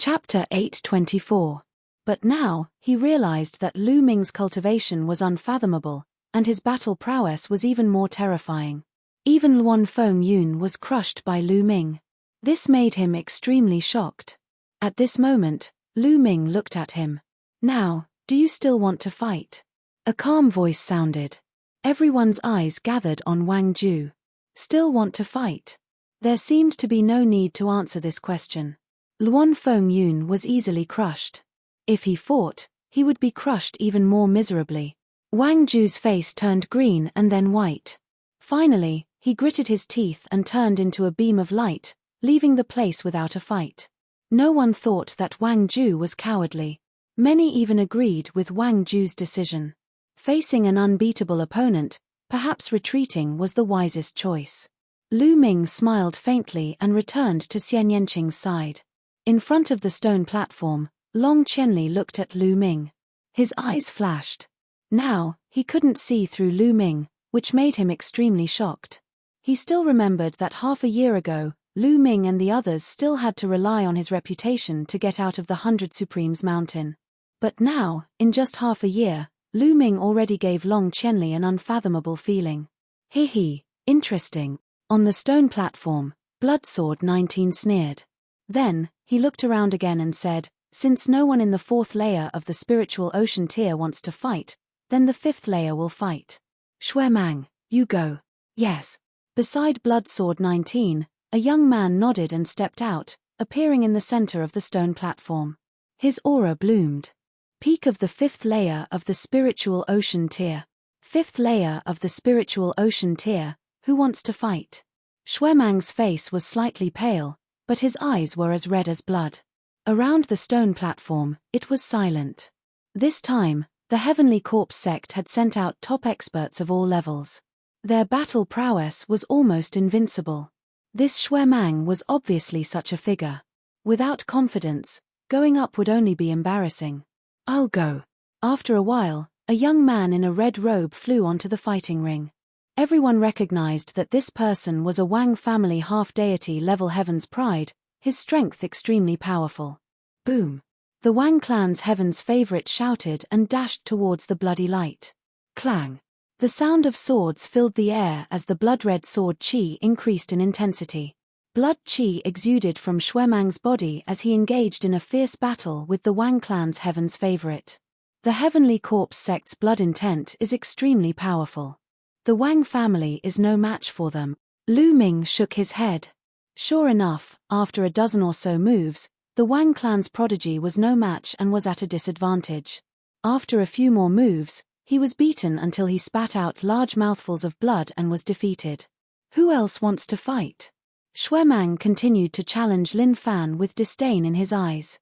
Chapter 824. But now, he realized that Lu Ming's cultivation was unfathomable, and his battle prowess was even more terrifying. Even Luan Fengyun was crushed by Lu Ming. This made him extremely shocked. At this moment, Lu Ming looked at him. "Now, do you still want to fight?" A calm voice sounded. Everyone's eyes gathered on Wang Ju. Still want to fight? There seemed to be no need to answer this question. Luan Fengyun was easily crushed. If he fought, he would be crushed even more miserably. Wang Ju's face turned green and then white. Finally, he gritted his teeth and turned into a beam of light, leaving the place without a fight. No one thought that Wang Ju was cowardly. Many even agreed with Wang Ju's decision. Facing an unbeatable opponent, perhaps retreating was the wisest choice. Lu Ming smiled faintly and returned to Xian Yanqing's side. In front of the stone platform, Long Qianli looked at Lu Ming. His eyes flashed. Now, he couldn't see through Lu Ming, which made him extremely shocked. He still remembered that half a year ago, Lu Ming and the others still had to rely on his reputation to get out of the 100 Supremes mountain. But now, in just half a year, Lu Ming already gave Long Qianli an unfathomable feeling. Interesting. On the stone platform, Bloodsword 19 sneered. Then, he looked around again and said, "Since no one in the 4th layer of the spiritual ocean tier wants to fight, then the 5th layer will fight. Shuemang, you go." "Yes." Beside Bloodsword 19, a young man nodded and stepped out, appearing in the center of the stone platform. His aura bloomed. Peak of the 5th layer of the spiritual ocean tier. 5th layer of the spiritual ocean tier, who wants to fight? Shuemang's face was slightly pale, but his eyes were as red as blood. Around the stone platform, it was silent. This time, the Heavenly Corpse sect had sent out top experts of all levels. Their battle prowess was almost invincible. This Shuemang was obviously such a figure. Without confidence, going up would only be embarrassing. "I'll go." After a while, a young man in a red robe flew onto the fighting ring. Everyone recognized that this person was a Wang family half-deity level Heaven's Pride, his strength extremely powerful. Boom! The Wang clan's Heaven's favorite shouted and dashed towards the bloody light. Clang! The sound of swords filled the air as the blood-red sword qi increased in intensity. Blood qi exuded from Shuemang's body as he engaged in a fierce battle with the Wang clan's Heaven's favorite. The Heavenly Corpse sect's blood intent is extremely powerful. The Wang family is no match for them. Lu Ming shook his head. Sure enough, after a dozen or so moves, the Wang clan's prodigy was no match and was at a disadvantage. After a few more moves, he was beaten until he spat out large mouthfuls of blood and was defeated. Who else wants to fight? Shuemang continued to challenge Lin Fan with disdain in his eyes.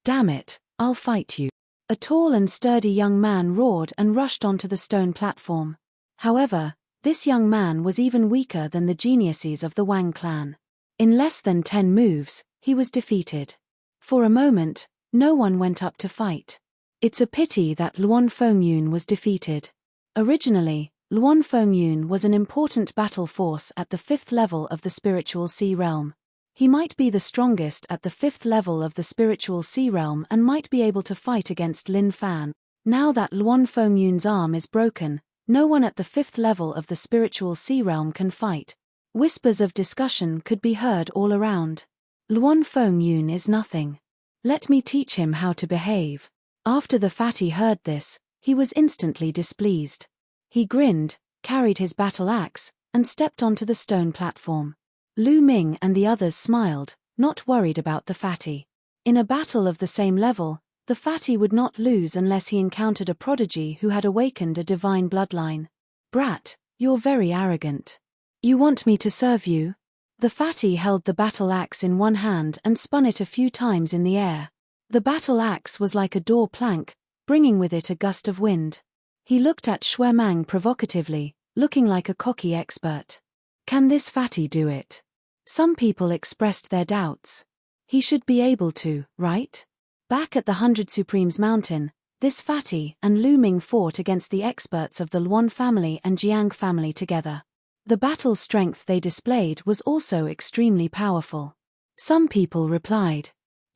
"Damn it, I'll fight you." A tall and sturdy young man roared and rushed onto the stone platform. However, this young man was even weaker than the geniuses of the Wang clan. In less than 10 moves, he was defeated. For a moment, no one went up to fight. It's a pity that Luan Fengyun was defeated. Originally, Luan Fengyun was an important battle force at the 5th level of the spiritual sea realm. He might be the strongest at the 5th level of the spiritual sea realm and might be able to fight against Lin Fan. Now that Luan Fengyun's arm is broken, no one at the 5th level of the spiritual sea realm can fight. Whispers of discussion could be heard all around. "Luan Fengyun is nothing. Let me teach him how to behave." After the fatty heard this, he was instantly displeased. He grinned, carried his battle axe, and stepped onto the stone platform. Lu Ming and the others smiled, not worried about the fatty. In a battle of the same level, the fatty would not lose unless he encountered a prodigy who had awakened a divine bloodline. "Brat, you're very arrogant. You want me to serve you?" The fatty held the battle axe in one hand and spun it a few times in the air. The battle axe was like a door plank, bringing with it a gust of wind. He looked at Shuemang provocatively, looking like a cocky expert. Can this fatty do it? Some people expressed their doubts. He should be able to, right? Back at the 100 Supremes mountain, this fatty and Lu Ming fought against the experts of the Luan family and Jiang family together. The battle strength they displayed was also extremely powerful. Some people replied.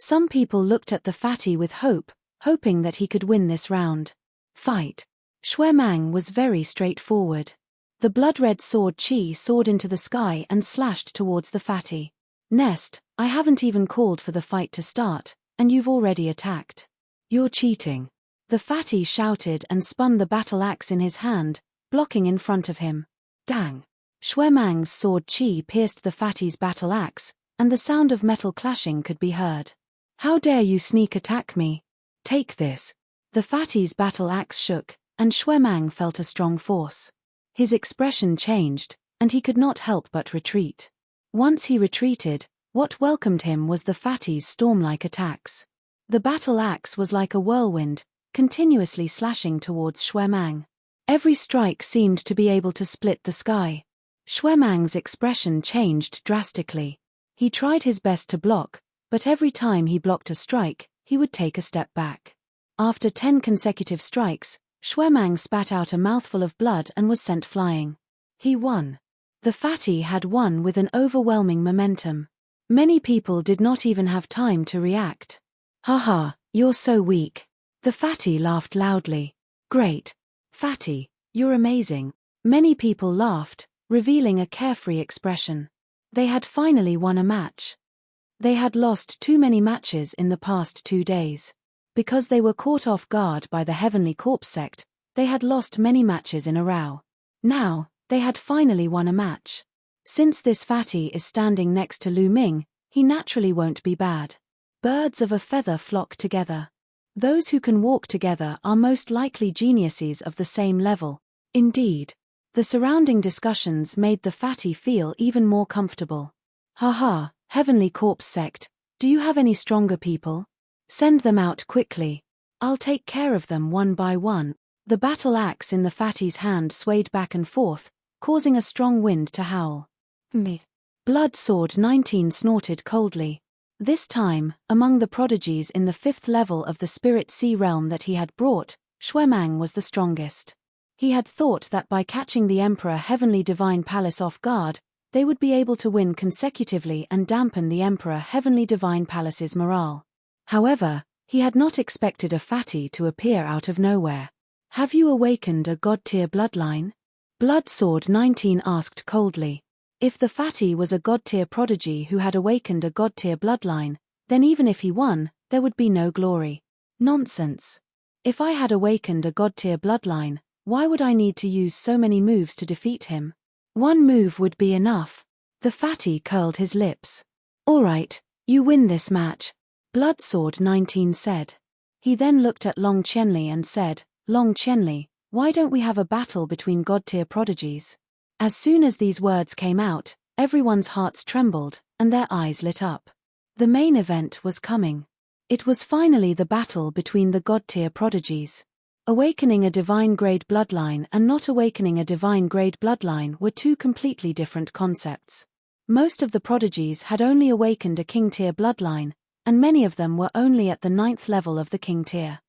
Some people looked at the fatty with hope, hoping that he could win this round. Fight. Shui Mang was very straightforward. The blood-red sword Qi soared into the sky and slashed towards the fatty. Nest, I haven't even called for the fight to start, and you've already attacked. You're cheating. The fatty shouted and spun the battle axe in his hand, blocking in front of him. Dang! Shui Mang's sword Qi pierced the fatty's battle axe, and the sound of metal clashing could be heard. How dare you sneak attack me? Take this. The fatty's battle axe shook, and Shui Mang felt a strong force. His expression changed, and he could not help but retreat. Once he retreated, what welcomed him was the fatty's storm-like attacks. The battle axe was like a whirlwind, continuously slashing towards Shui Mang. Every strike seemed to be able to split the sky. Shui Mang's expression changed drastically. He tried his best to block, but every time he blocked a strike, he would take a step back. After 10 consecutive strikes, Shui Mang spat out a mouthful of blood and was sent flying. He won. The fatty had won with an overwhelming momentum. Many people did not even have time to react. Haha, you're so weak. The fatty laughed loudly. Great. Fatty, you're amazing. Many people laughed, revealing a carefree expression. They had finally won a match. They had lost too many matches in the past 2 days. Because they were caught off guard by the Heavenly Corpse sect, they had lost many matches in a row. Now, they had finally won a match. Since this fatty is standing next to Lu Ming, he naturally won't be bad. Birds of a feather flock together. Those who can walk together are most likely geniuses of the same level. Indeed. The surrounding discussions made the fatty feel even more comfortable. Haha, Heavenly Corpse sect, do you have any stronger people? Send them out quickly. I'll take care of them one by one. The battle axe in the fatty's hand swayed back and forth, causing a strong wind to howl. Me. Blood Sword 19 snorted coldly. This time, among the prodigies in the 5th level of the Spirit Sea realm that he had brought, Shui Mang was the strongest. He had thought that by catching the Emperor Heavenly Divine Palace off guard, they would be able to win consecutively and dampen the Emperor Heavenly Divine Palace's morale. However, he had not expected a fatty to appear out of nowhere. Have you awakened a god-tier bloodline? Blood Sword 19 asked coldly. If the fatty was a god-tier prodigy who had awakened a god-tier bloodline, then even if he won, there would be no glory. Nonsense. If I had awakened a god-tier bloodline, why would I need to use so many moves to defeat him? One move would be enough. The fatty curled his lips. Alright, you win this match, Blood Sword 19 said. He then looked at Long Qianli and said, Long Qianli, why don't we have a battle between god-tier prodigies? As soon as these words came out, everyone's hearts trembled, and their eyes lit up. The main event was coming. It was finally the battle between the god-tier prodigies. Awakening a divine-grade bloodline and not awakening a divine-grade bloodline were two completely different concepts. Most of the prodigies had only awakened a king-tier bloodline, and many of them were only at the 9th level of the king tier.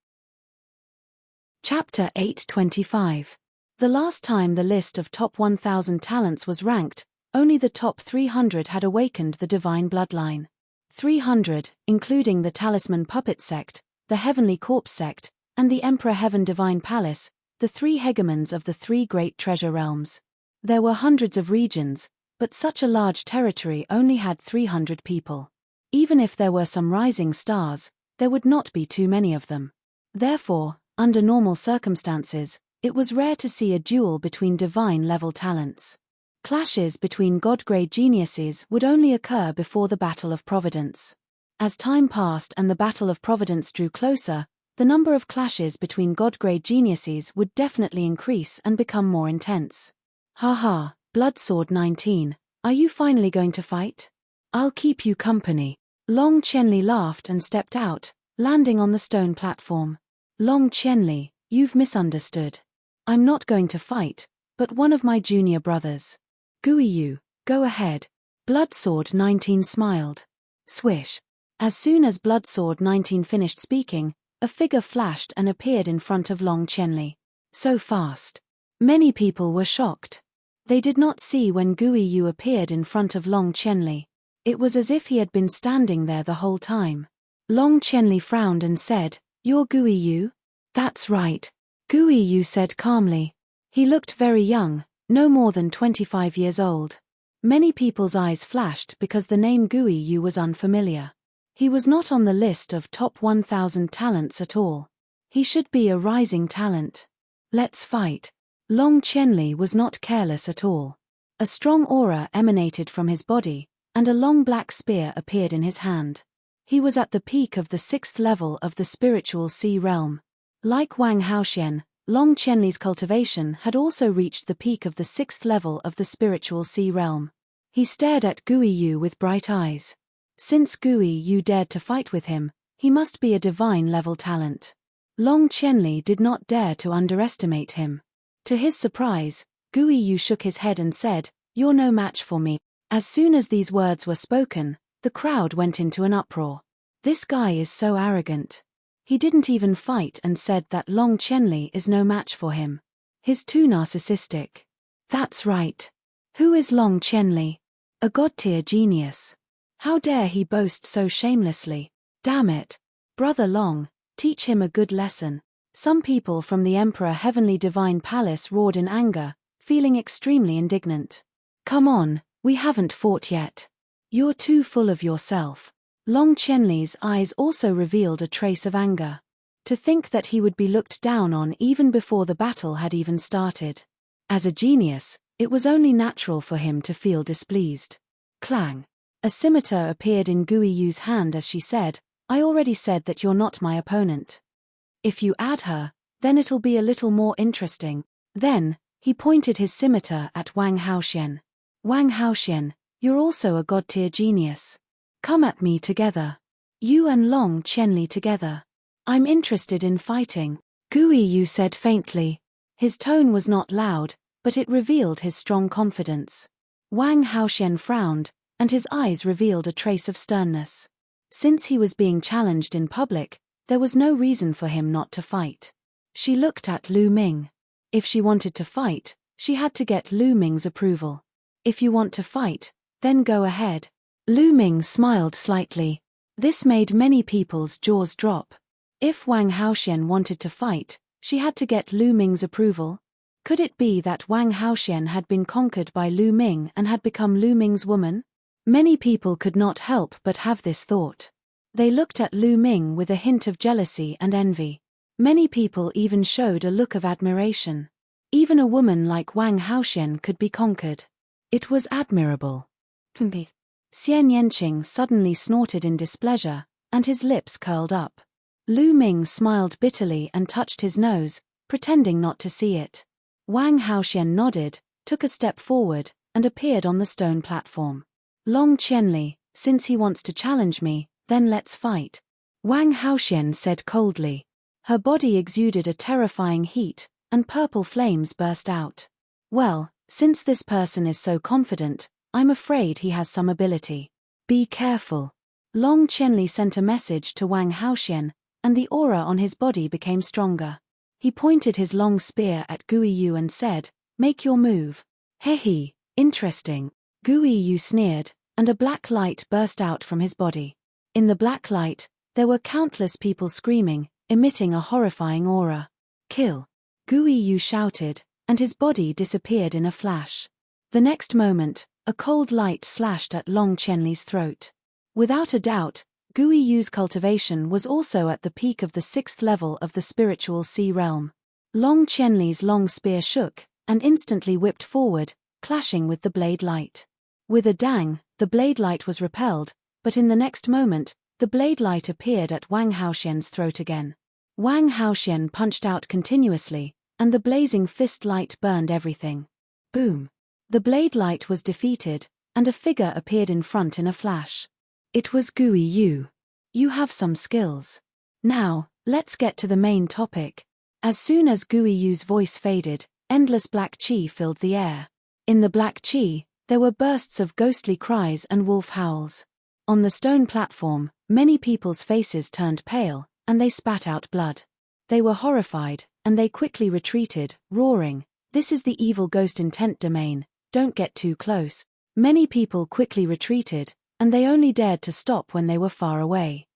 Chapter 825. The last time the list of top 1,000 talents was ranked, only the top 300 had awakened the divine bloodline. 300, including the Talisman Puppet sect, the Heavenly Corpse sect, and the Emperor Heaven Divine Palace, the 3 hegemons of the 3 great treasure realms. There were hundreds of regions, but such a large territory only had 300 people. Even if there were some rising stars, there would not be too many of them. Therefore, under normal circumstances, it was rare to see a duel between divine-level talents. Clashes between god-grade geniuses would only occur before the Battle of Providence. As time passed and the Battle of Providence drew closer, the number of clashes between god-grade geniuses would definitely increase and become more intense. Haha, Blood Sword 19, are you finally going to fight? I'll keep you company. Long Qianli laughed and stepped out, landing on the stone platform. Long Qianli, you've misunderstood. I'm not going to fight, but one of my junior brothers. Guiyu, go ahead. Blood Sword 19 smiled. Swish. As soon as Blood Sword 19 finished speaking, a figure flashed and appeared in front of Long Qianli. So fast. Many people were shocked. They did not see when Guiyu appeared in front of Long Qianli. It was as if he had been standing there the whole time. Long Qianli frowned and said, "You're Gui Yu?" "That's right," Gui Yu said calmly. He looked very young, no more than 25 years old. Many people's eyes flashed because the name Gui Yu was unfamiliar. He was not on the list of top 1,000 talents at all. He should be a rising talent. "Let's fight." Long Qianli was not careless at all. A strong aura emanated from his body, and a long black spear appeared in his hand. He was at the peak of the 6th level of the spiritual sea realm. Like Wang Haoxian, Long Qianli's cultivation had also reached the peak of the 6th level of the spiritual sea realm. He stared at Gui Yu with bright eyes. Since Gui Yu dared to fight with him, he must be a divine-level talent. Long Qianli did not dare to underestimate him. To his surprise, Gui Yu shook his head and said, "You're no match for me." As soon as these words were spoken, the crowd went into an uproar. This guy is so arrogant. He didn't even fight and said that Long Qianli is no match for him. He's too narcissistic. That's right. Who is Long Qianli? A god-tier genius. How dare he boast so shamelessly? Damn it. Brother Long, teach him a good lesson. Some people from the Emperor Heavenly Divine Palace roared in anger, feeling extremely indignant. "Come on, we haven't fought yet. You're too full of yourself." Long Qianli's eyes also revealed a trace of anger. To think that he would be looked down on even before the battle had even started. As a genius, it was only natural for him to feel displeased. Clang. A scimitar appeared in Gui Yu's hand as she said, "I already said that you're not my opponent. If you add her, then it'll be a little more interesting." Then, he pointed his scimitar at Wang Haoxian. "Wang Haoxian, you're also a god-tier genius. Come at me together. You and Long Qianli together. I'm interested in fighting," Gui Yu said faintly. His tone was not loud, but it revealed his strong confidence. Wang Haoxian frowned, and his eyes revealed a trace of sternness. Since he was being challenged in public, there was no reason for him not to fight. She looked at Lu Ming. If she wanted to fight, she had to get Lu Ming's approval. "If you want to fight, then go ahead." Lu Ming smiled slightly. This made many people's jaws drop. If Wang Haoxian wanted to fight, she had to get Lu Ming's approval. Could it be that Wang Haoxian had been conquered by Lu Ming and had become Lu Ming's woman? Many people could not help but have this thought. They looked at Lu Ming with a hint of jealousy and envy. Many people even showed a look of admiration. Even a woman like Wang Haoxian could be conquered. It was admirable. Xian Yanqing suddenly snorted in displeasure, and his lips curled up. Lu Ming smiled bitterly and touched his nose, pretending not to see it. Wang Haoxian nodded, took a step forward, and appeared on the stone platform. "Long Qianli, since he wants to challenge me, then let's fight," Wang Haoxian said coldly. Her body exuded a terrifying heat, and purple flames burst out. "Well, since this person is so confident, I'm afraid he has some ability. Be careful." Long Qianli sent a message to Wang Haoxian, and the aura on his body became stronger. He pointed his long spear at Gui Yu and said, "Make your move." "Hehe, interesting." Gui Yu sneered, and a black light burst out from his body. In the black light, there were countless people screaming, emitting a horrifying aura. "Kill!" Gui Yu shouted, and his body disappeared in a flash. The next moment, a cold light slashed at Long Qianli's throat. Without a doubt, Gui Yu's cultivation was also at the peak of the 6th level of the spiritual sea realm. Long Qianli's long spear shook, and instantly whipped forward, clashing with the blade light. With a dang, the blade light was repelled, but in the next moment, the blade light appeared at Wang Haoxian's throat again. Wang Haoxian punched out continuously, and the blazing fist light burned everything. Boom! The blade light was defeated, and a figure appeared in front in a flash. It was Gui Yu. "You have some skills. Now, let's get to the main topic." As soon as Gui Yu's voice faded, endless black qi filled the air. In the black qi, there were bursts of ghostly cries and wolf howls. On the stone platform, many people's faces turned pale, and they spat out blood. They were horrified, and they quickly retreated, roaring, "This is the evil ghost intent domain, don't get too close." Many people quickly retreated, and they only dared to stop when they were far away.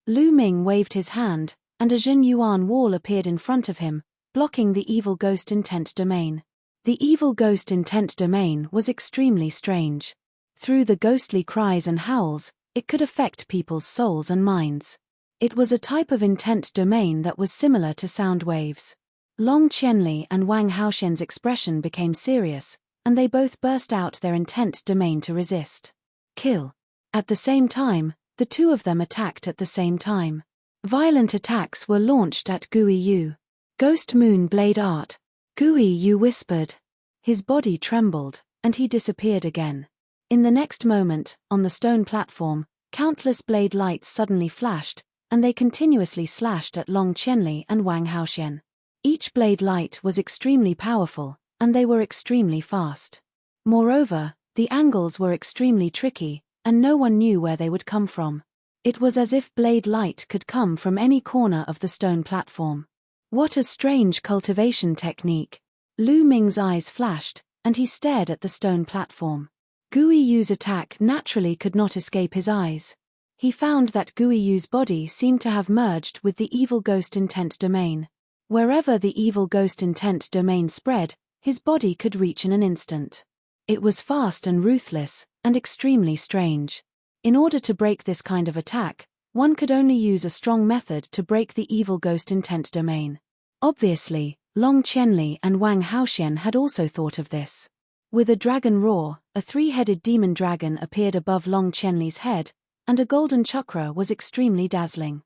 Lu Ming waved his hand, and a Jin Yuan wall appeared in front of him, blocking the evil ghost intent domain. The evil ghost intent domain was extremely strange. Through the ghostly cries and howls, it could affect people's souls and minds. It was a type of intent domain that was similar to sound waves. Long Qianli and Wang Haoxian's expression became serious, and they both burst out their intent domain to resist. Kill. At the same time, the two of them attacked at the same time. Violent attacks were launched at Gui Yu. Ghost Moon Blade Art. Gui Yu whispered. His body trembled, and he disappeared again. In the next moment, on the stone platform, countless blade lights suddenly flashed, and they continuously slashed at Long Qianli and Wang Haoxian. Each blade light was extremely powerful, and they were extremely fast. Moreover, the angles were extremely tricky, and no one knew where they would come from. It was as if blade light could come from any corner of the stone platform. What a strange cultivation technique! Lu Ming's eyes flashed, and he stared at the stone platform. Gui Yu's attack naturally could not escape his eyes. He found that Gui Yu's body seemed to have merged with the evil ghost intent domain. Wherever the evil ghost intent domain spread, his body could reach in an instant. It was fast and ruthless, and extremely strange. In order to break this kind of attack, one could only use a strong method to break the evil ghost intent domain. Obviously, Long Qianli and Wang Haoxian had also thought of this. With a dragon roar, a three-headed demon dragon appeared above Long Qianli's head, and a golden chakra was extremely dazzling.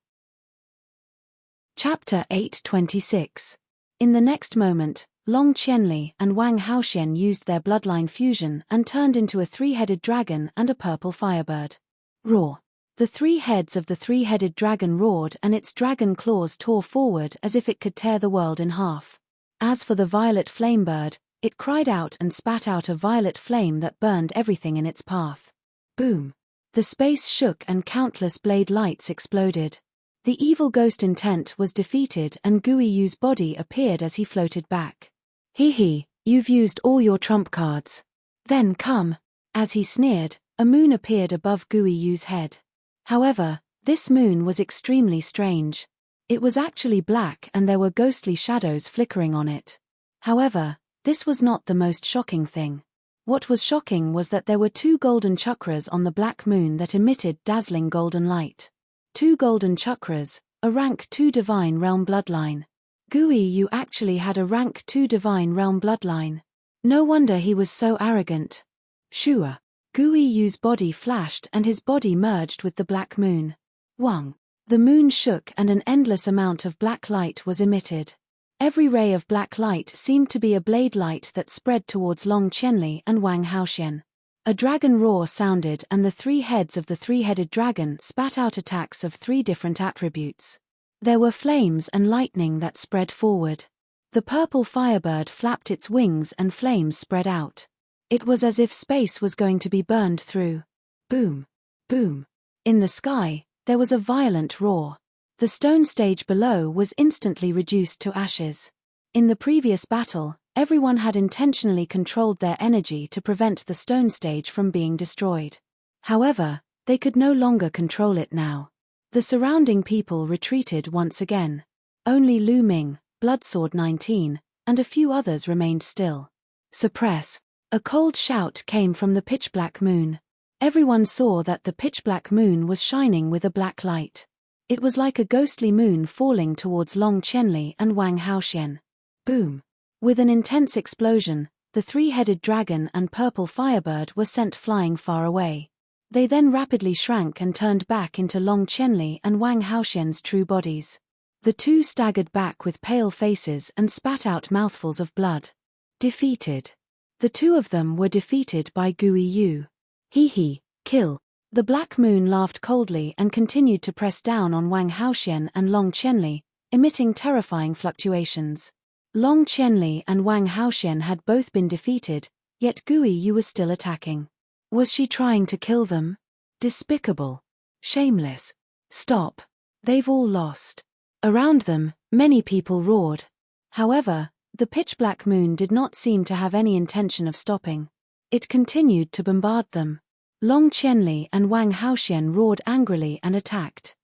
Chapter 826. In the next moment, Long Qianli and Wang Haoxian used their bloodline fusion and turned into a three-headed dragon and a purple firebird. Roar. The three heads of the three-headed dragon roared, and its dragon claws tore forward as if it could tear the world in half. As for the violet flame bird, it cried out and spat out a violet flame that burned everything in its path. Boom. The space shook and countless blade lights exploded. The evil ghost intent was defeated, and Gui Yu's body appeared as he floated back. Hee, you've used all your trump cards. Then come. As he sneered, a moon appeared above Gui Yu's head. However, this moon was extremely strange. It was actually black, and there were ghostly shadows flickering on it. However, this was not the most shocking thing. What was shocking was that there were two golden chakras on the black moon that emitted dazzling golden light. 2 golden chakras, a rank 2 divine realm bloodline. Gui Yu actually had a rank 2 divine realm bloodline. No wonder he was so arrogant. Shua. Gui Yu's body flashed and his body merged with the black moon. Wang. The moon shook and an endless amount of black light was emitted. Every ray of black light seemed to be a blade light that spread towards Long Qianli and Wang Haoxian. A dragon roar sounded, and the 3 heads of the three-headed dragon spat out attacks of 3 different attributes. There were flames and lightning that spread forward. The purple firebird flapped its wings and flames spread out. It was as if space was going to be burned through. Boom. Boom. In the sky, there was a violent roar. The stone stage below was instantly reduced to ashes. In the previous battle, everyone had intentionally controlled their energy to prevent the stone stage from being destroyed. However, they could no longer control it now. The surrounding people retreated once again. Only Lu Ming, Bloodsword 19, and a few others remained still. Suppress. A cold shout came from the pitch-black moon. Everyone saw that the pitch-black moon was shining with a black light. It was like a ghostly moon falling towards Long Qianli and Wang Haoxian. Boom. With an intense explosion, the 3-headed dragon and purple firebird were sent flying far away. They then rapidly shrank and turned back into Long Qianli and Wang Haoxian's true bodies. The two staggered back with pale faces and spat out mouthfuls of blood. Defeated. The two of them were defeated by Gui Yu. Hee, kill. The black moon laughed coldly and continued to press down on Wang Haoxian and Long Qianli, emitting terrifying fluctuations. Long Qianli and Wang Haoxian had both been defeated, yet Gui Yu was still attacking. Was she trying to kill them? Despicable. Shameless. Stop. They've all lost. Around them, many people roared. However, the pitch-black moon did not seem to have any intention of stopping. It continued to bombard them. Long Qianli and Wang Haoxian roared angrily and attacked.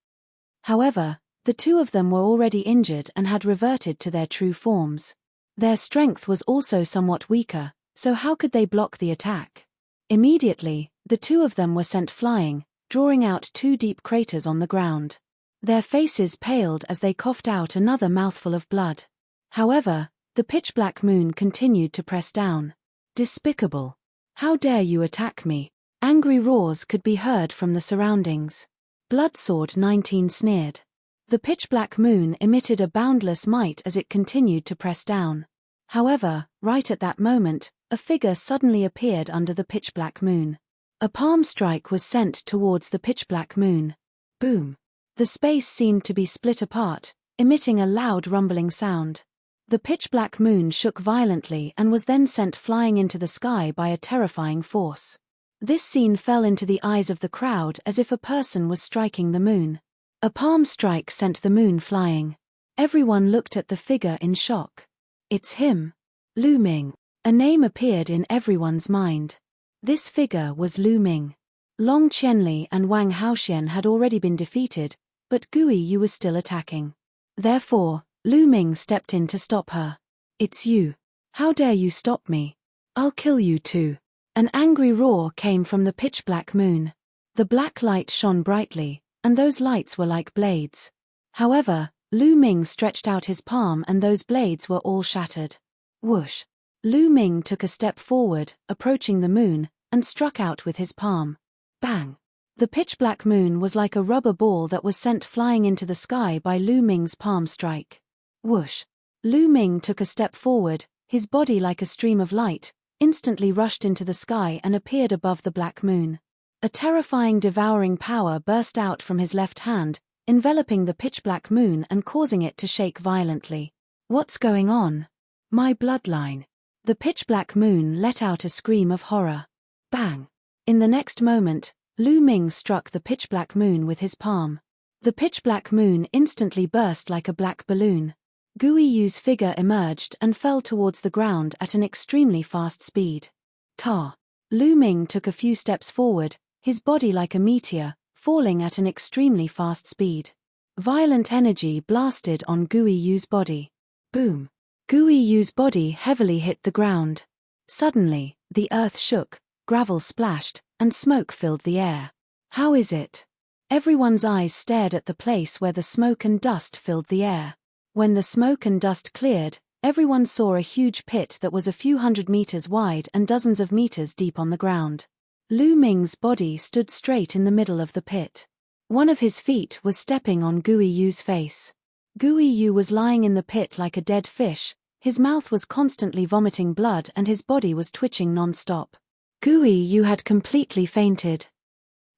However, the two of them were already injured and had reverted to their true forms. Their strength was also somewhat weaker, so how could they block the attack? Immediately, the two of them were sent flying, drawing out two deep craters on the ground. Their faces paled as they coughed out another mouthful of blood. However, the pitch-black moon continued to press down. Despicable! How dare you attack me? Angry roars could be heard from the surroundings. Bloodsword 19 sneered. The pitch-black moon emitted a boundless might as it continued to press down. However, right at that moment, a figure suddenly appeared under the pitch-black moon. A palm strike was sent towards the pitch-black moon. Boom! The space seemed to be split apart, emitting a loud rumbling sound. The pitch-black moon shook violently and was then sent flying into the sky by a terrifying force. This scene fell into the eyes of the crowd as if a person was striking the moon. A palm strike sent the moon flying. Everyone looked at the figure in shock. It's him. Lu Ming. A name appeared in everyone's mind. This figure was Lu Ming. Long Qianli and Wang Haoxian had already been defeated, but Gui Yu was still attacking. Therefore, Lu Ming stepped in to stop her. It's you. How dare you stop me? I'll kill you too. An angry roar came from the pitch-black moon. The black light shone brightly, and those lights were like blades. However, Lu Ming stretched out his palm and those blades were all shattered. Whoosh! Lu Ming took a step forward, approaching the moon, and struck out with his palm. Bang! The pitch-black moon was like a rubber ball that was sent flying into the sky by Lu Ming's palm strike. Whoosh! Lu Ming took a step forward, his body like a stream of light, instantly rushed into the sky and appeared above the black moon. A terrifying devouring power burst out from his left hand, enveloping the pitch-black moon and causing it to shake violently. What's going on? My bloodline! The pitch-black moon let out a scream of horror. Bang! In the next moment, Lu Ming struck the pitch-black moon with his palm. The pitch-black moon instantly burst like a black balloon. Gui Yu's figure emerged and fell towards the ground at an extremely fast speed. Ta! Lu Ming took a few steps forward, his body like a meteor, falling at an extremely fast speed. Violent energy blasted on Gui Yu's body. Boom! Gui Yu's body heavily hit the ground. Suddenly, the earth shook, gravel splashed, and smoke filled the air. How is it? Everyone's eyes stared at the place where the smoke and dust filled the air. When the smoke and dust cleared, everyone saw a huge pit that was a few hundred meters wide and dozens of meters deep on the ground. Lu Ming's body stood straight in the middle of the pit. One of his feet was stepping on Gui Yu's face. Gui Yu was lying in the pit like a dead fish, his mouth was constantly vomiting blood and his body was twitching non-stop. Gui Yu had completely fainted.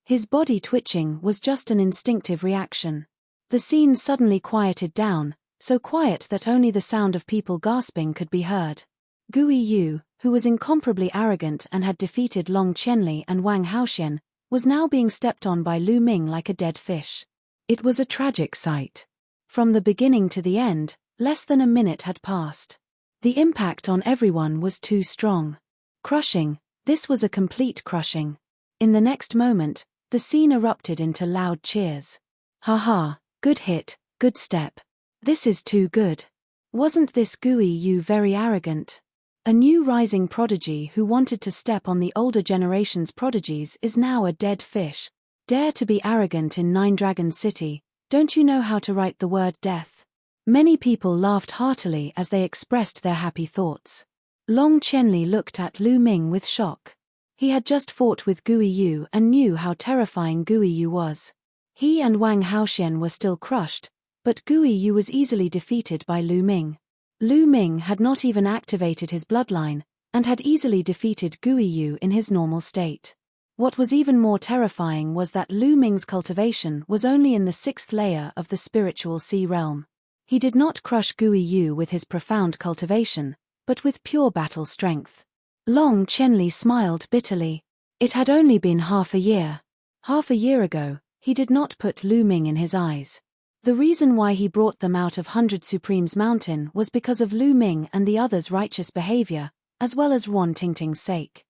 His body twitching was just an instinctive reaction. The scene suddenly quieted down, so quiet that only the sound of people gasping could be heard. Gui Yu, who was incomparably arrogant and had defeated Long Qianli and Wang Haoxian, was now being stepped on by Lu Ming like a dead fish. It was a tragic sight. From the beginning to the end, less than a minute had passed. The impact on everyone was too strong. Crushing, this was a complete crushing. In the next moment, the scene erupted into loud cheers. Ha ha, good hit, good step. This is too good. Wasn't this Gui Yu very arrogant? A new rising prodigy who wanted to step on the older generation's prodigies is now a dead fish. Dare to be arrogant in Nine Dragons City, don't you know how to write the word death? Many people laughed heartily as they expressed their happy thoughts. Long Qianli looked at Lu Ming with shock. He had just fought with Gui Yu and knew how terrifying Gui Yu was. He and Wang Haoxian were still crushed, but Gui Yu was easily defeated by Lu Ming. Lu Ming had not even activated his bloodline, and had easily defeated Gui Yu in his normal state. What was even more terrifying was that Lu Ming's cultivation was only in the 6th layer of the spiritual sea realm. He did not crush Gui Yu with his profound cultivation, but with pure battle strength. Long Qianli smiled bitterly. It had only been half a year. Half a year ago, he did not put Lu Ming in his eyes. The reason why he brought them out of 100 Supremes Mountain was because of Lu Ming and the others' righteous behavior, as well as Ron Tingting's sake.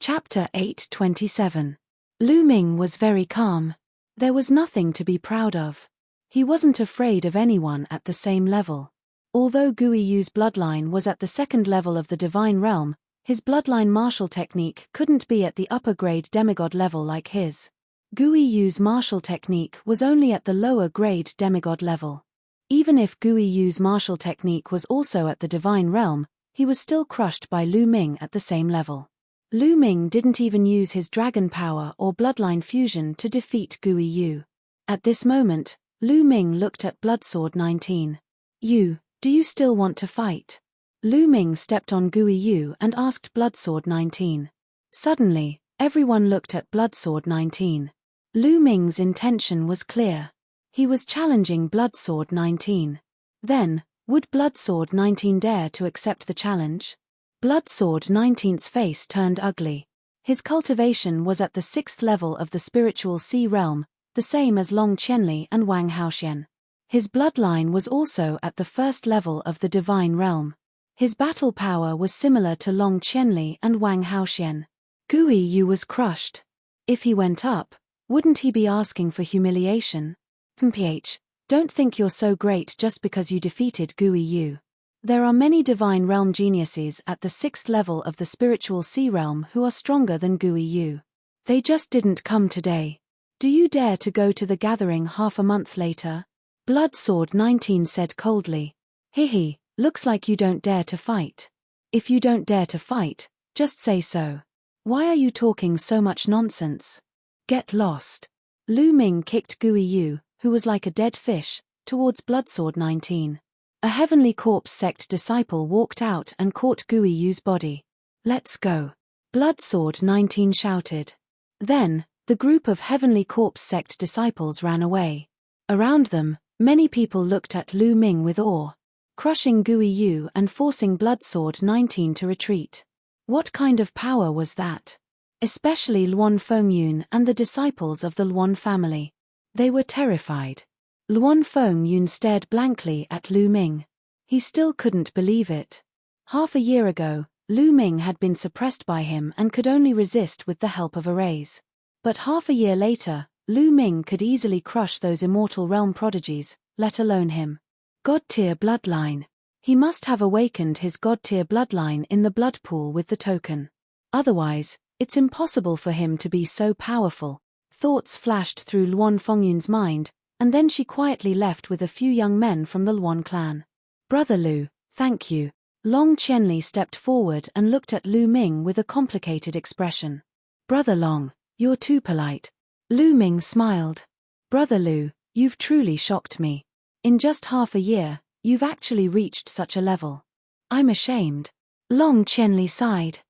Chapter 8:27. Lu Ming was very calm. There was nothing to be proud of. He wasn't afraid of anyone at the same level. Although Gui Yu's bloodline was at the second level of the divine realm, his bloodline martial technique couldn't be at the upper-grade demigod level like his. Gui Yu's martial technique was only at the lower-grade demigod level. Even if Gui Yu's martial technique was also at the divine realm, he was still crushed by Lu Ming at the same level. Lu Ming didn't even use his dragon power or bloodline fusion to defeat Gui Yu. At this moment, Lu Ming looked at Bloodsword 19. "You, do you still want to fight?" Lu Ming stepped on Gui Yu and asked Bloodsword 19. Suddenly, everyone looked at Bloodsword 19. Lu Ming's intention was clear. He was challenging Bloodsword 19. Then, would Bloodsword 19 dare to accept the challenge? Bloodsword 19's face turned ugly. His cultivation was at the 6th level of the spiritual sea realm, the same as Long Qianli and Wang Haoxian. His bloodline was also at the 1st level of the divine realm. His battle power was similar to Long Qianli and Wang Haoxian. Gui Yu was crushed. If he went up, wouldn't he be asking for humiliation? "Mph, don't think you're so great just because you defeated Gui Yu. There are many divine realm geniuses at the 6th level of the spiritual sea realm who are stronger than Gui Yu. They just didn't come today. Do you dare to go to the gathering half a month later?" Bloodsword 19 said coldly. "Hihi, looks like you don't dare to fight. If you don't dare to fight, just say so. Why are you talking so much nonsense? Get lost." Lu Ming kicked Gui Yu, who was like a dead fish, towards Bloodsword 19. A Heavenly Corpse sect disciple walked out and caught Gui Yu's body. "Let's go," Bloodsword 19 shouted. Then, the group of Heavenly Corpse sect disciples ran away. Around them, many people looked at Lu Ming with awe, crushing Gui Yu and forcing Bloodsword 19 to retreat. What kind of power was that? Especially Luan Fengyun and the disciples of the Luan family. They were terrified. Luan Fengyun stared blankly at Lu Ming. He still couldn't believe it. Half a year ago, Lu Ming had been suppressed by him and could only resist with the help of arrays. But half a year later, Lu Ming could easily crush those immortal realm prodigies, let alone him. God-tier bloodline. He must have awakened his God-tier bloodline in the blood pool with the token. Otherwise, it's impossible for him to be so powerful. Thoughts flashed through Luan Fengyun's mind, and then she quietly left with a few young men from the Luan clan. "Brother Lu, thank you." Long Qianli stepped forward and looked at Lu Ming with a complicated expression. "Brother Long, you're too polite." Lu Ming smiled. "Brother Lu, you've truly shocked me. In just half a year, you've actually reached such a level. I'm ashamed." Long Qianli sighed.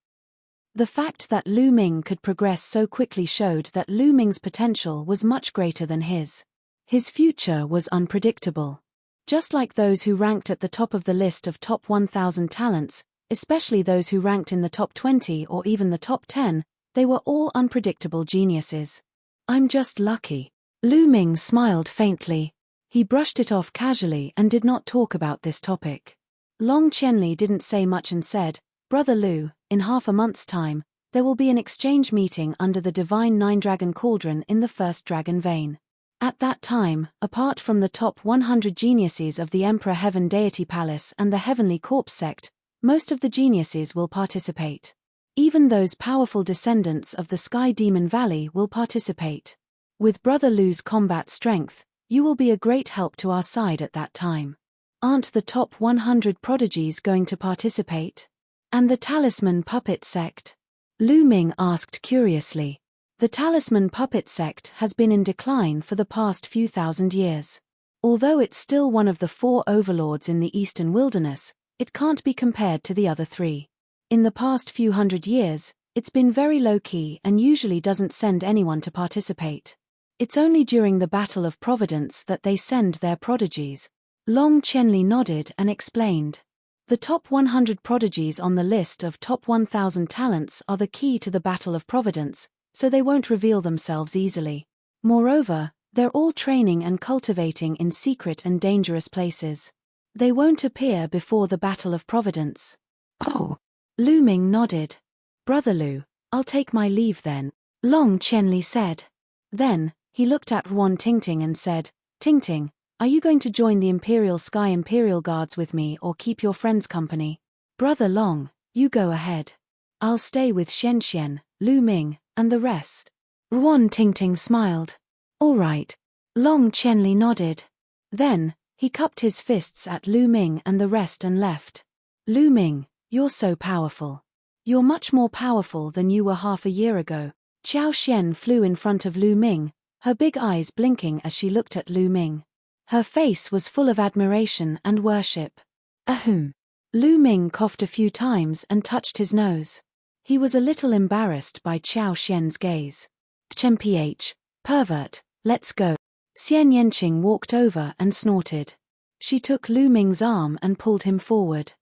The fact that Lu Ming could progress so quickly showed that Lu Ming's potential was much greater than his. His future was unpredictable. Just like those who ranked at the top of the list of top 1,000 talents, especially those who ranked in the top 20 or even the top 10, they were all unpredictable geniuses. "I'm just lucky." Lu Ming smiled faintly. He brushed it off casually and did not talk about this topic. Long Qianli didn't say much and said, "Brother Lu, in half a month's time, there will be an exchange meeting under the divine nine-dragon cauldron in the first dragon vein. At that time, apart from the top 100 geniuses of the Emperor Heaven Deity Palace and the Heavenly Corpse sect, most of the geniuses will participate. Even those powerful descendants of the Sky Demon Valley will participate. With Brother Lu's combat strength, you will be a great help to our side at that time. Aren't the top 100 prodigies going to participate? And the Talisman Puppet sect?" Lu Ming asked curiously. The Talisman Puppet sect has been in decline for the past few thousand years. Although it's still one of the 4 overlords in the Eastern Wilderness, it can't be compared to the other 3. In the past few hundred years, it's been very low-key and usually doesn't send anyone to participate. It's only during the Battle of Providence that they send their prodigies. Long Qianli nodded and explained. The top 100 prodigies on the list of top 1,000 talents are the key to the Battle of Providence, so they won't reveal themselves easily. Moreover, they're all training and cultivating in secret and dangerous places. They won't appear before the Battle of Providence. "Oh." Lu Ming nodded. "Brother Lu, I'll take my leave then," Long Qianli said. Then, He looked at Ruan Tingting and said, Tingting, are you going to join the Imperial Sky Imperial Guards with me or keep your friends company? Brother Long, you go ahead. I'll stay with Xian, Lu Ming, and the rest. Ruan Tingting smiled. All right. Long Qianli nodded. Then, he cupped his fists at Lu Ming and the rest and left. Lu Ming, you're so powerful. You're much more powerful than you were half a year ago. Qiao Xian flew in front of Lu Ming, her big eyes blinking as she looked at Lu Ming. Her face was full of admiration and worship. Ahem. Lu Ming coughed a few times and touched his nose. He was a little embarrassed by Qiao Xian's gaze. Mph, pervert, let's go. Xian Yanqing walked over and snorted. She took Lu Ming's arm and pulled him forward.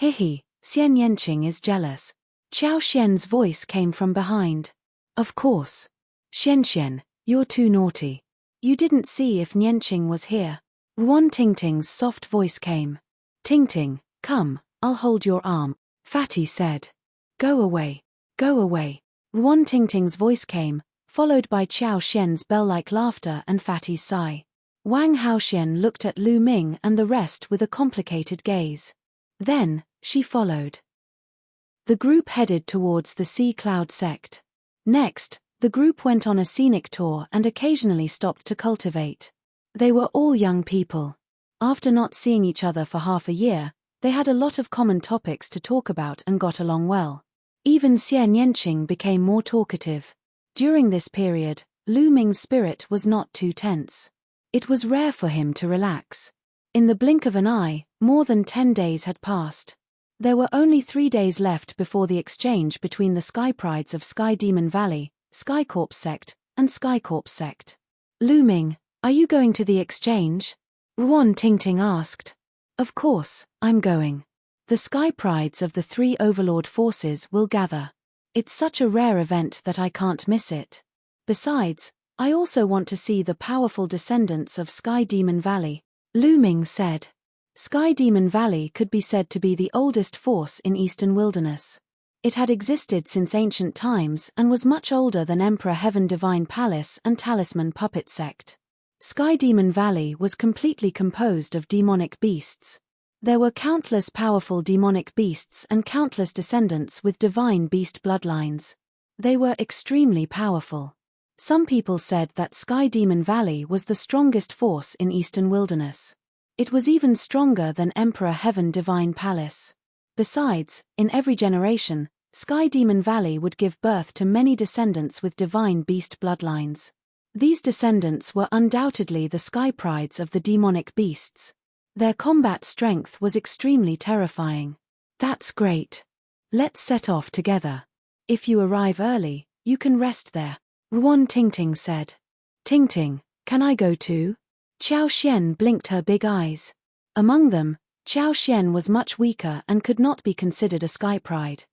Hihi, Xian Yanqing is jealous. Qiao Xian's voice came from behind. Of course. Xian, you're too naughty. You didn't see if Yanqing was here. Ruan Tingting's soft voice came. Tingting, come, I'll hold your arm, Fatty said. Go away. Go away. Ruan Tingting's voice came, followed by Qiao Xian's bell-like laughter and Fatty's sigh. Wang Haoxian looked at Lu Ming and the rest with a complicated gaze. Then, she followed. The group headed towards the Sea Cloud sect. Next, the group went on a scenic tour and occasionally stopped to cultivate. They were all young people. After not seeing each other for half a year, they had a lot of common topics to talk about and got along well. Even Xian Yanqing became more talkative. During this period, Lu Ming's spirit was not too tense. It was rare for him to relax. In the blink of an eye, more than 10 days had passed. There were only 3 days left before the exchange between the Sky Prides of Sky Demon Valley, Sky Corps sect, and Sky Corps sect. Lu Ming, are you going to the exchange? Ruan Tingting asked. Of course, I'm going. The Sky Prides of the 3 Overlord forces will gather. It's such a rare event that I can't miss it. Besides, I also want to see the powerful descendants of Sky Demon Valley, Lu Ming said. Sky Demon Valley could be said to be the oldest force in Eastern Wilderness. It had existed since ancient times and was much older than Emperor Heaven Divine Palace and Talisman Puppet Sect. Sky Demon Valley was completely composed of demonic beasts. There were countless powerful demonic beasts and countless descendants with divine beast bloodlines. They were extremely powerful. Some people said that Sky Demon Valley was the strongest force in Eastern Wilderness. It was even stronger than Emperor Heaven Divine Palace. Besides, in every generation, Sky Demon Valley would give birth to many descendants with divine beast bloodlines. These descendants were undoubtedly the Sky Prides of the demonic beasts. Their combat strength was extremely terrifying. That's great. Let's set off together. If you arrive early, you can rest there, Ruan Tingting said. Tingting, can I go too? Qiao Xian blinked her big eyes. Among them, Qiao Xian was much weaker and could not be considered a Sky Pride.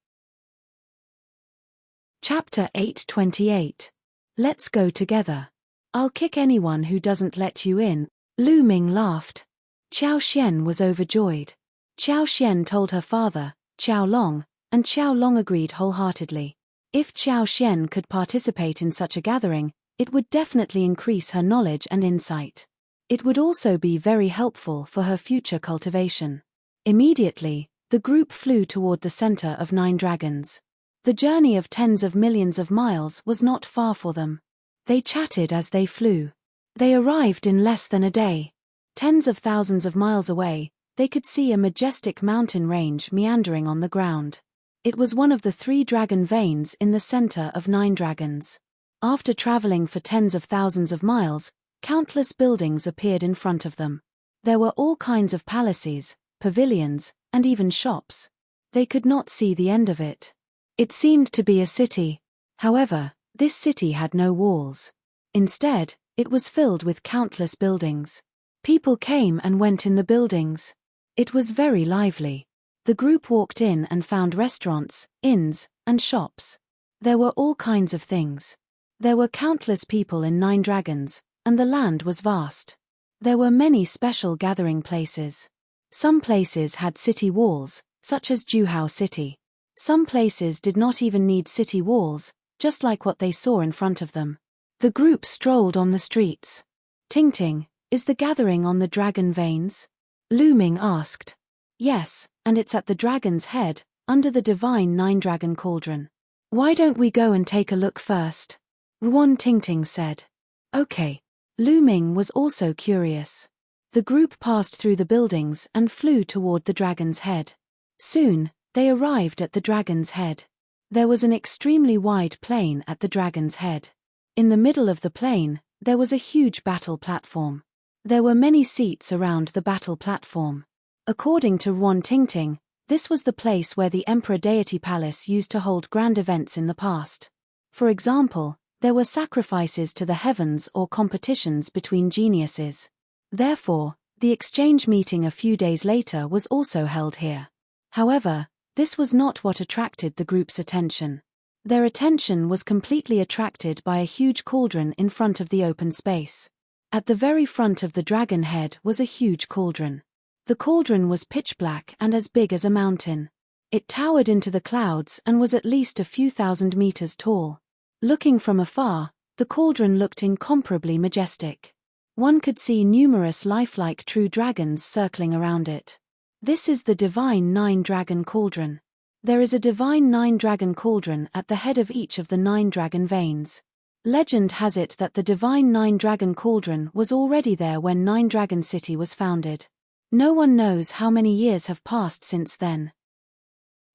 Chapter 828. Let's go together. I'll kick anyone who doesn't let you in, Lu Ming laughed. Qiao Xian was overjoyed. Qiao Xian told her father, Qiao Long, and Qiao Long agreed wholeheartedly. If Qiao Xian could participate in such a gathering, it would definitely increase her knowledge and insight. It would also be very helpful for her future cultivation. Immediately, the group flew toward the center of 9 dragons. The journey of tens of millions of miles was not far for them. They chatted as they flew. They arrived in less than a day. Tens of thousands of miles away, they could see a majestic mountain range meandering on the ground. It was one of the 3 dragon veins in the center of 9 dragons. After traveling for tens of thousands of miles, countless buildings appeared in front of them. There were all kinds of palaces, pavilions, and even shops. They could not see the end of it. It seemed to be a city. However, this city had no walls. Instead, it was filled with countless buildings. People came and went in the buildings. It was very lively. The group walked in and found restaurants, inns, and shops. There were all kinds of things. There were countless people in 9 dragons, and the land was vast. There were many special gathering places. Some places had city walls, such as Juhao City. Some places did not even need city walls, just like what they saw in front of them. The group strolled on the streets. Ting, is the gathering on the dragon veins? Lu Ming asked. Yes, and it's at the dragon's head, under the divine nine-dragon cauldron. Why don't we go and take a look first? Ruan Tingting said. Okay. Lu Ming was also curious. The group passed through the buildings and flew toward the dragon's head. Soon, they arrived at the dragon's head. There was an extremely wide plain at the dragon's head. In the middle of the plain, there was a huge battle platform. There were many seats around the battle platform. According to Ruan Tingting, this was the place where the Emperor Deity Palace used to hold grand events in the past. For example, there were sacrifices to the heavens or competitions between geniuses. Therefore, the exchange meeting a few days later was also held here. However, this was not what attracted the group's attention. Their attention was completely attracted by a huge cauldron in front of the open space. At the very front of the dragon head was a huge cauldron. The cauldron was pitch black and as big as a mountain. It towered into the clouds and was at least a few thousand meters tall. Looking from afar, the cauldron looked incomparably majestic. One could see numerous lifelike true dragons circling around it. This is the divine nine-dragon cauldron. There is a divine nine-dragon cauldron at the head of each of the nine-dragon veins. Legend has it that the divine nine-dragon cauldron was already there when Nine-Dragon City was founded. No one knows how many years have passed since then.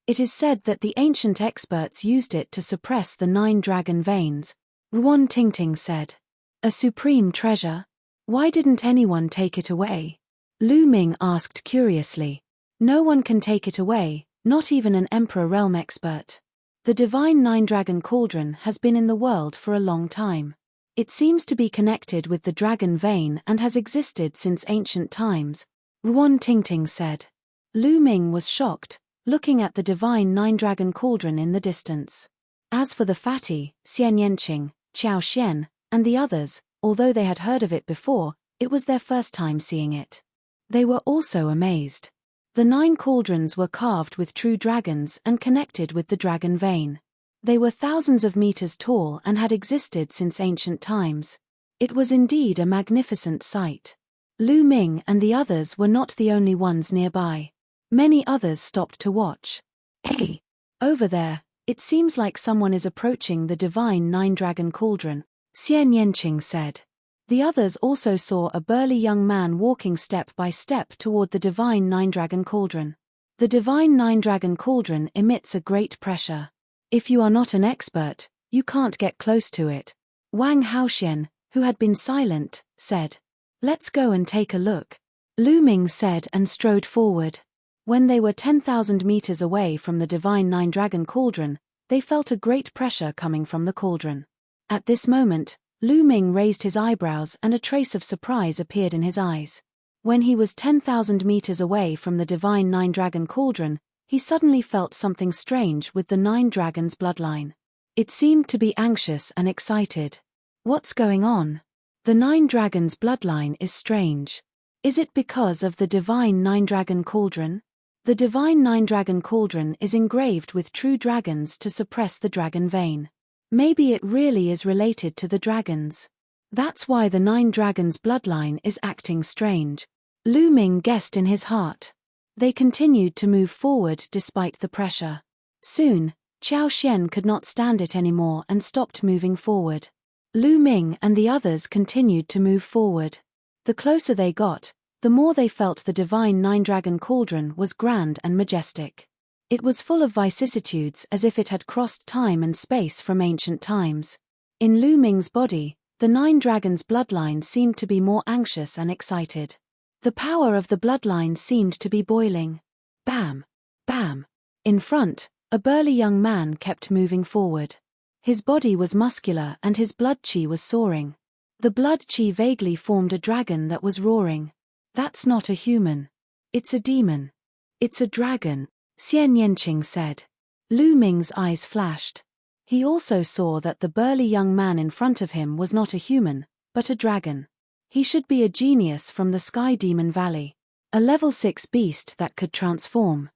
It is said that the ancient experts used it to suppress the nine-dragon veins, Ruan Tingting said. A supreme treasure? Why didn't anyone take it away? Lu Ming asked curiously. No one can take it away, not even an Emperor Realm expert. The divine nine-dragon cauldron has been in the world for a long time. It seems to be connected with the dragon vein and has existed since ancient times, Ruan Tingting said. Lu Ming was shocked, looking at the divine nine-dragon cauldron in the distance. As for the fatty, Xian Yanqing, Qiao Xian, and the others, although they had heard of it before, it was their first time seeing it. They were also amazed. The 9 cauldrons were carved with true dragons and connected with the dragon vein. They were thousands of meters tall and had existed since ancient times. It was indeed a magnificent sight. Lu Ming and the others were not the only ones nearby. Many others stopped to watch. Hey! Over there, it seems like someone is approaching the divine nine-dragon cauldron, Xian Yanqing said. The others also saw a burly young man walking step by step toward the divine nine-dragon cauldron. The divine nine-dragon cauldron emits a great pressure. If you are not an expert, you can't get close to it. Wang Haoxian, who had been silent, said. Let's go and take a look. Lu Ming said and strode forward. When they were 10,000 meters away from the divine nine-dragon cauldron, they felt a great pressure coming from the cauldron. At this moment, Lu Ming raised his eyebrows and a trace of surprise appeared in his eyes. When he was 10,000 meters away from the divine nine-dragon cauldron, he suddenly felt something strange with the nine dragons' bloodline. It seemed to be anxious and excited. What's going on? The nine dragons' bloodline is strange. Is it because of the divine nine-dragon cauldron? The divine nine-dragon cauldron is engraved with true dragons to suppress the dragon vein. Maybe it really is related to the dragons. That's why the nine dragons' bloodline is acting strange. Lu Ming guessed in his heart. They continued to move forward despite the pressure. Soon, Qiao Xian could not stand it anymore and stopped moving forward. Lu Ming and the others continued to move forward. The closer they got, the more they felt the divine nine-dragon cauldron was grand and majestic. It was full of vicissitudes as if it had crossed time and space from ancient times. In Lu Ming's body, the nine dragons' bloodline seemed to be more anxious and excited. The power of the bloodline seemed to be boiling. Bam! Bam! In front, a burly young man kept moving forward. His body was muscular and his blood chi was soaring. The blood chi vaguely formed a dragon that was roaring. That's not a human. It's a demon. It's a dragon, Xian Yanqing said. Lu Ming's eyes flashed. He also saw that the burly young man in front of him was not a human, but a dragon. He should be a genius from the Sky Demon Valley. A level 6 beast that could transform.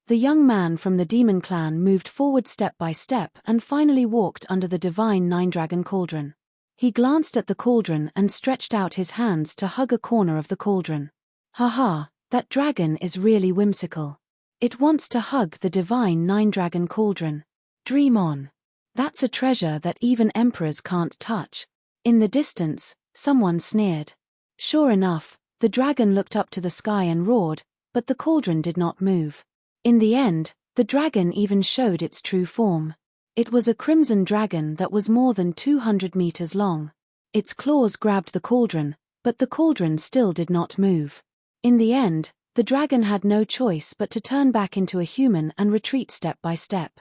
The young man from the demon clan moved forward step by step and finally walked under the divine nine-dragon cauldron. He glanced at the cauldron and stretched out his hands to hug a corner of the cauldron. Haha, that dragon is really whimsical. It wants to hug the divine nine-dragon cauldron. Dream on. That's a treasure that even emperors can't touch. In the distance, someone sneered. Sure enough, the dragon looked up to the sky and roared, but the cauldron did not move. In the end, the dragon even showed its true form. It was a crimson dragon that was more than 200 meters long. Its claws grabbed the cauldron, but the cauldron still did not move. In the end, the dragon had no choice but to turn back into a human and retreat step by step.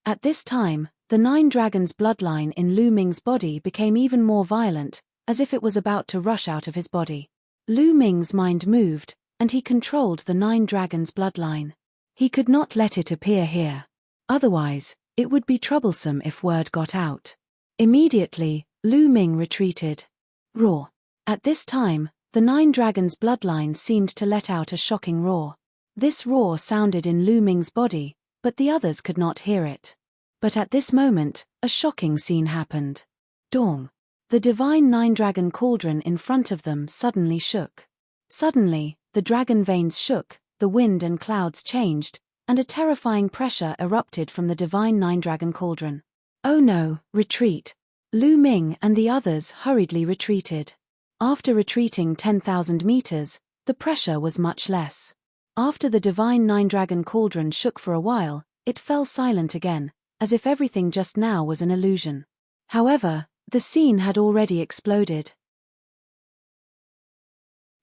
At this time, the nine dragons' bloodline in Lu Ming's body became even more violent, as if it was about to rush out of his body. Lu Ming's mind moved, and he controlled the nine dragons' bloodline. He could not let it appear here. Otherwise, it would be troublesome if word got out. Immediately, Lu Ming retreated. Roar. At this time, the nine dragons' bloodline seemed to let out a shocking roar. This roar sounded in Lu Ming's body, but the others could not hear it. But at this moment, a shocking scene happened. Dong. The divine nine-dragon cauldron in front of them suddenly shook. Suddenly, the dragon veins shook, the wind and clouds changed, and a terrifying pressure erupted from the divine nine-dragon cauldron. Oh no, retreat. Lu Ming and the others hurriedly retreated. After retreating 10,000 meters, the pressure was much less. After the divine nine-dragon cauldron shook for a while, it fell silent again, as if everything just now was an illusion. However, the scene had already exploded.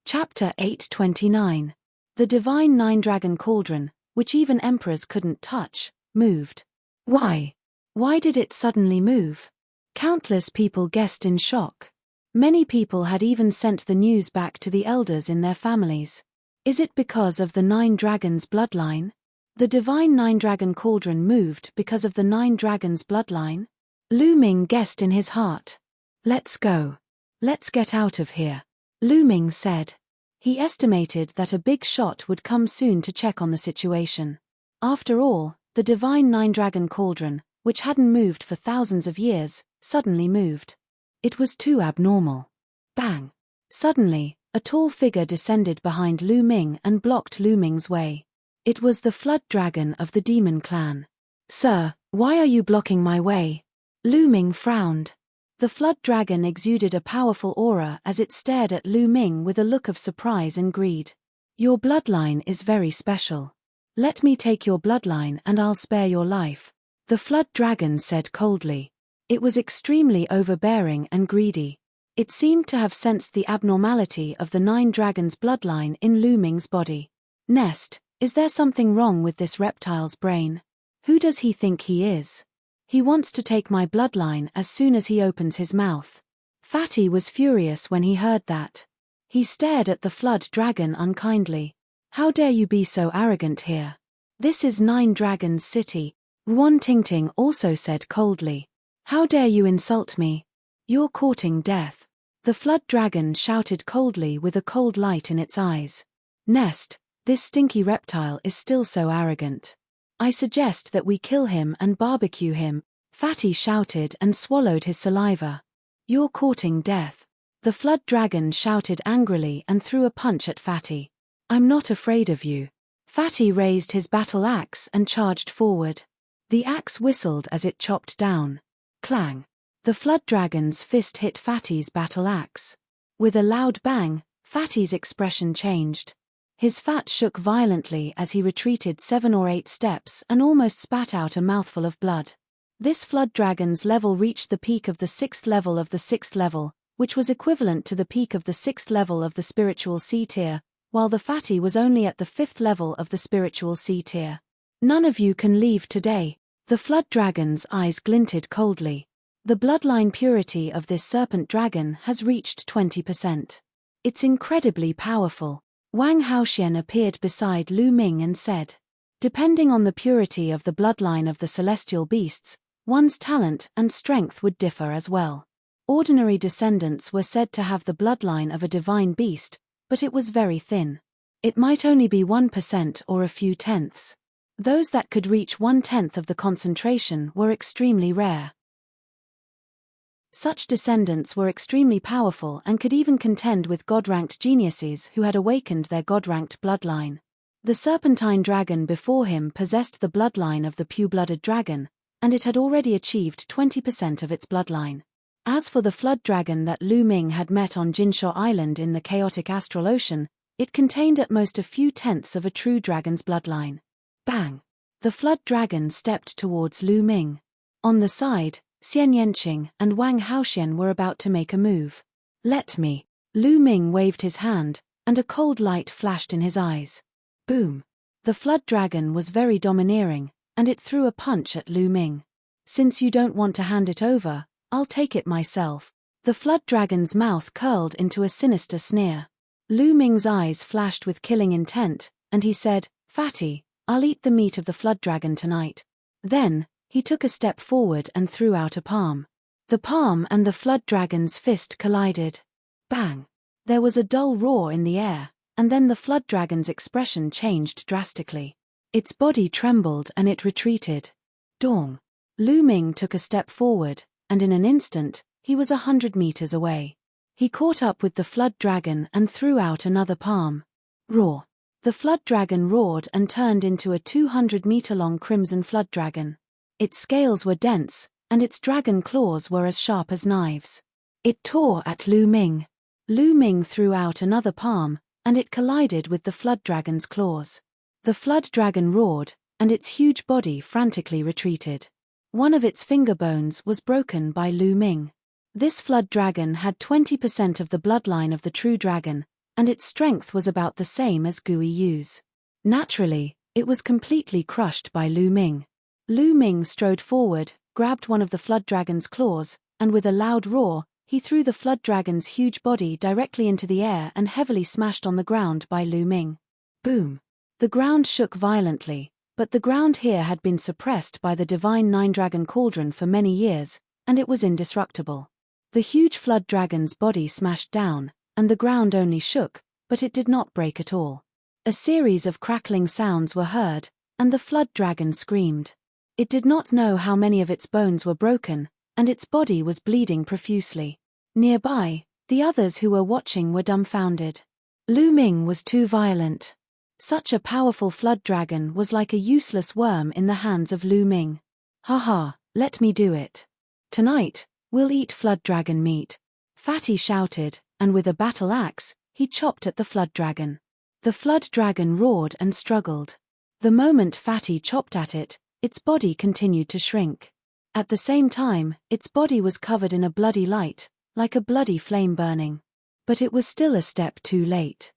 Chapter 829. The divine nine-dragon cauldron, which even emperors couldn't touch, moved. Why? Why did it suddenly move? Countless people guessed in shock. Many people had even sent the news back to the elders in their families. Is it because of the nine dragons' bloodline? The divine nine-dragon cauldron moved because of the nine dragons' bloodline? Lu Ming guessed in his heart. Let's go. Let's get out of here. Lu Ming said. He estimated that a big shot would come soon to check on the situation. After all, the divine nine-dragon cauldron, which hadn't moved for thousands of years, suddenly moved. It was too abnormal. Bang! Suddenly, a tall figure descended behind Lu Ming and blocked Lu Ming's way. It was the flood dragon of the demon clan. Sir, why are you blocking my way? Lu Ming frowned. The flood dragon exuded a powerful aura as it stared at Lu Ming with a look of surprise and greed. Your bloodline is very special. Let me take your bloodline and I'll spare your life, the flood dragon said coldly. It was extremely overbearing and greedy. It seemed to have sensed the abnormality of the nine dragons' bloodline in Lu Ming's body. Nest, is there something wrong with this reptile's brain? Who does he think he is? He wants to take my bloodline as soon as he opens his mouth. Fatty was furious when he heard that. He stared at the flood dragon unkindly. How dare you be so arrogant here? This is Nine Dragons City, Ruan Tingting also said coldly. How dare you insult me? You're courting death. The flood dragon shouted coldly with a cold light in its eyes. Nest, this stinky reptile is still so arrogant. I suggest that we kill him and barbecue him, Fatty shouted and swallowed his saliva. You're courting death. The flood dragon shouted angrily and threw a punch at Fatty. I'm not afraid of you. Fatty raised his battle axe and charged forward. The axe whistled as it chopped down. Clang. The flood dragon's fist hit Fatty's battle axe. With a loud bang, Fatty's expression changed. His fat shook violently as he retreated 7 or 8 steps and almost spat out a mouthful of blood. This flood dragon's level reached the peak of the 6th level of the 6th level, which was equivalent to the peak of the 6th level of the spiritual C tier, while the Fatty was only at the 5th level of the spiritual C tier. None of you can leave today. The flood dragon's eyes glinted coldly. The bloodline purity of this serpent dragon has reached 20%. It's incredibly powerful. Wang Haoxian appeared beside Lu Ming and said, depending on the purity of the bloodline of the celestial beasts, one's talent and strength would differ as well. Ordinary descendants were said to have the bloodline of a divine beast, but it was very thin. It might only be 1% or a few tenths. Those that could reach 1/10 of the concentration were extremely rare. Such descendants were extremely powerful and could even contend with god-ranked geniuses who had awakened their god-ranked bloodline. The serpentine dragon before him possessed the bloodline of the pure-blooded dragon, and it had already achieved 20% of its bloodline. As for the flood dragon that Lu Ming had met on Jinsha Island in the chaotic astral ocean, it contained at most a few tenths of a true dragon's bloodline. Bang! The flood dragon stepped towards Lu Ming. On the side, Xian Yanqing and Wang Haoxian were about to make a move. Let me. Lu Ming waved his hand, and a cold light flashed in his eyes. Boom! The flood dragon was very domineering, and it threw a punch at Lu Ming. Since you don't want to hand it over, I'll take it myself. The flood dragon's mouth curled into a sinister sneer. Lu Ming's eyes flashed with killing intent, and he said, "Fatty, I'll eat the meat of the flood dragon tonight." Then, he took a step forward and threw out a palm. The palm and the flood dragon's fist collided. Bang! There was a dull roar in the air, and then the flood dragon's expression changed drastically. Its body trembled and it retreated. Dong! Lu Ming took a step forward, and in an instant, he was 100 meters away. He caught up with the flood dragon and threw out another palm. Roar! The flood dragon roared and turned into a 200-meter-long crimson flood dragon. Its scales were dense, and its dragon claws were as sharp as knives. It tore at Lu Ming. Lu Ming threw out another palm, and it collided with the flood dragon's claws. The flood dragon roared, and its huge body frantically retreated. One of its finger bones was broken by Lu Ming. This flood dragon had 20% of the bloodline of the true dragon, and its strength was about the same as Gui Yu's. Naturally, it was completely crushed by Lu Ming. Lu Ming strode forward, grabbed one of the flood dragon's claws, and with a loud roar, he threw the flood dragon's huge body directly into the air and heavily smashed on the ground by Lu Ming. Boom! The ground shook violently, but the ground here had been suppressed by the divine nine-dragon cauldron for many years, and it was indestructible. The huge flood dragon's body smashed down, and the ground only shook, but it did not break at all. A series of crackling sounds were heard, and the flood dragon screamed. It did not know how many of its bones were broken, and its body was bleeding profusely. Nearby, the others who were watching were dumbfounded. Lu Ming was too violent. Such a powerful flood dragon was like a useless worm in the hands of Lu Ming. "Haha, let me do it. Tonight, we'll eat flood dragon meat." Fatty shouted, and with a battle axe, he chopped at the flood dragon. The flood dragon roared and struggled. The moment Fatty chopped at it, its body continued to shrink. At the same time, its body was covered in a bloody light, like a bloody flame burning. But it was still a step too late.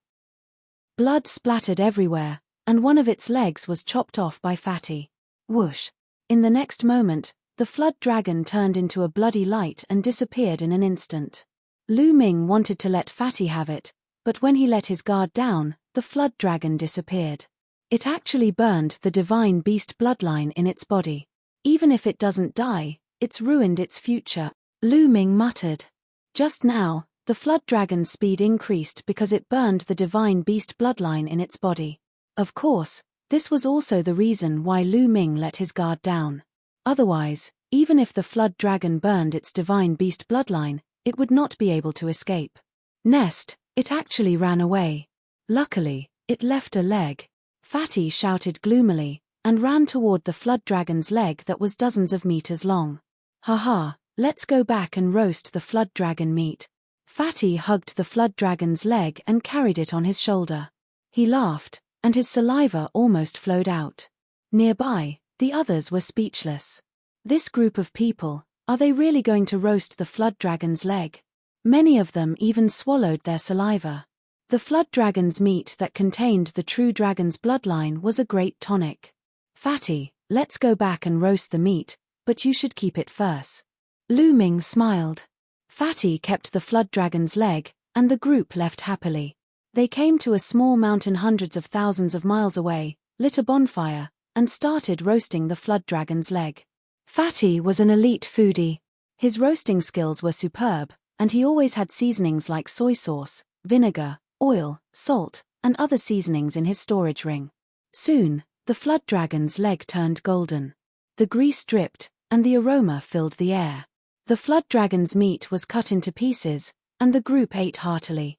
Blood splattered everywhere, and one of its legs was chopped off by Fatty. Whoosh! In the next moment, the flood dragon turned into a bloody light and disappeared in an instant. Lu Ming wanted to let Fatty have it, but when he let his guard down, the flood dragon disappeared. It actually burned the divine beast bloodline in its body. Even if it doesn't die, it's ruined its future, Lu Ming muttered. Just now, the flood dragon's speed increased because it burned the divine beast bloodline in its body. Of course, this was also the reason why Lu Ming let his guard down. Otherwise, even if the flood dragon burned its divine beast bloodline, it would not be able to escape. Next, it actually ran away. Luckily, it left a leg. Fatty shouted gloomily, and ran toward the flood dragon's leg that was dozens of meters long. "Haha, let's go back and roast the flood dragon meat." Fatty hugged the flood dragon's leg and carried it on his shoulder. He laughed, and his saliva almost flowed out. Nearby, the others were speechless. This group of people, are they really going to roast the flood dragon's leg? Many of them even swallowed their saliva. The flood dragon's meat that contained the true dragon's bloodline was a great tonic. "Fatty, let's go back and roast the meat, but you should keep it first." Lu Ming smiled. Fatty kept the flood dragon's leg, and the group left happily. They came to a small mountain hundreds of thousands of miles away, lit a bonfire, and started roasting the flood dragon's leg. Fatty was an elite foodie. His roasting skills were superb, and he always had seasonings like soy sauce, vinegar, oil, salt, and other seasonings in his storage ring. Soon, the flood dragon's leg turned golden. The grease dripped, and the aroma filled the air. The flood dragon's meat was cut into pieces, and the group ate heartily.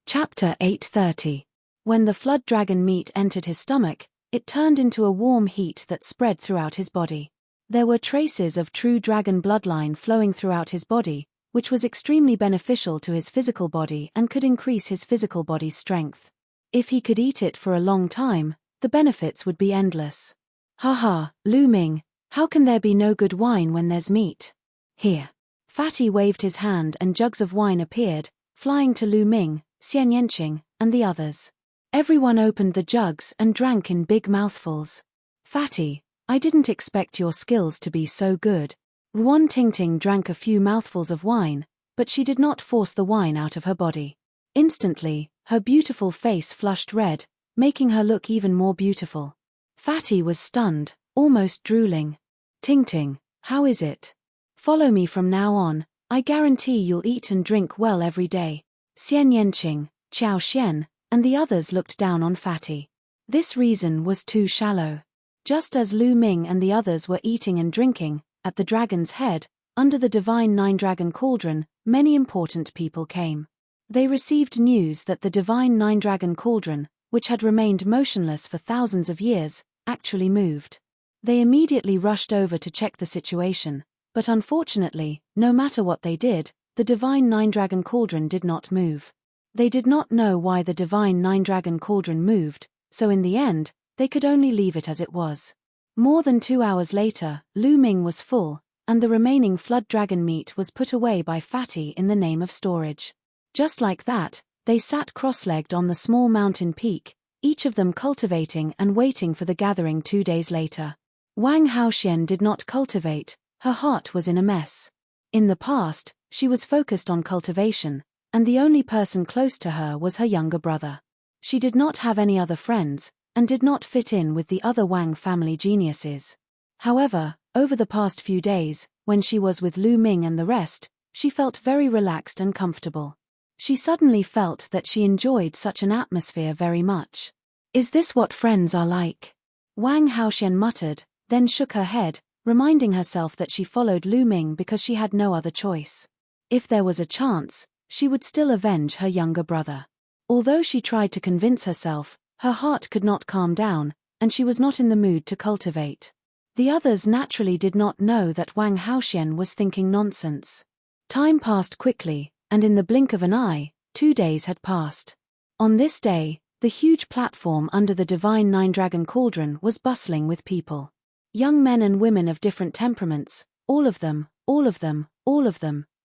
Chapter 8:30. When the flood dragon meat entered his stomach, it turned into a warm heat that spread throughout his body. There were traces of true dragon bloodline flowing throughout his body, which was extremely beneficial to his physical body and could increase his physical body's strength. If he could eat it for a long time, the benefits would be endless. Haha, Lu Ming, how can there be no good wine when there's meat? Here. Fatty waved his hand and jugs of wine appeared, flying to Lu Ming, Xian Yanqing, and the others. Everyone opened the jugs and drank in big mouthfuls. Fatty, I didn't expect your skills to be so good. Ruan Tingting drank a few mouthfuls of wine, but she did not force the wine out of her body. Instantly, her beautiful face flushed red, making her look even more beautiful. Fatty was stunned, almost drooling. Tingting, how is it? Follow me from now on, I guarantee you'll eat and drink well every day. Xian Yanqing, Qiao Xian, and the others looked down on Fatty. This reason was too shallow. Just as Lu Ming and the others were eating and drinking, at the dragon's head, under the divine nine-dragon cauldron, many important people came. They received news that the divine nine-dragon cauldron, which had remained motionless for thousands of years, actually moved. They immediately rushed over to check the situation, but unfortunately, no matter what they did, the divine nine-dragon cauldron did not move. They did not know why the divine nine-dragon cauldron moved, so in the end, they could only leave it as it was. More than 2 hours later, Lu Ming was full, and the remaining flood dragon meat was put away by Fatty in the name of storage. Just like that, they sat cross-legged on the small mountain peak, each of them cultivating and waiting for the gathering 2 days later. Wang Haoxian did not cultivate, her heart was in a mess. In the past, she was focused on cultivation, and the only person close to her was her younger brother. She did not have any other friends, and did not fit in with the other Wang family geniuses. However, over the past few days, when she was with Lu Ming and the rest, she felt very relaxed and comfortable. She suddenly felt that she enjoyed such an atmosphere very much. Is this what friends are like? Wang Haoxian muttered, then shook her head, reminding herself that she followed Lu Ming because she had no other choice. If there was a chance, she would still avenge her younger brother. Although she tried to convince herself, her heart could not calm down, and she was not in the mood to cultivate. The others naturally did not know that Wang Haoxian was thinking nonsense. Time passed quickly, and in the blink of an eye, 2 days had passed. On this day, the huge platform under the divine nine-dragon cauldron was bustling with people. Young men and women of different temperaments, all of them,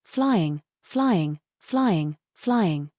flying, flying, flying, flying.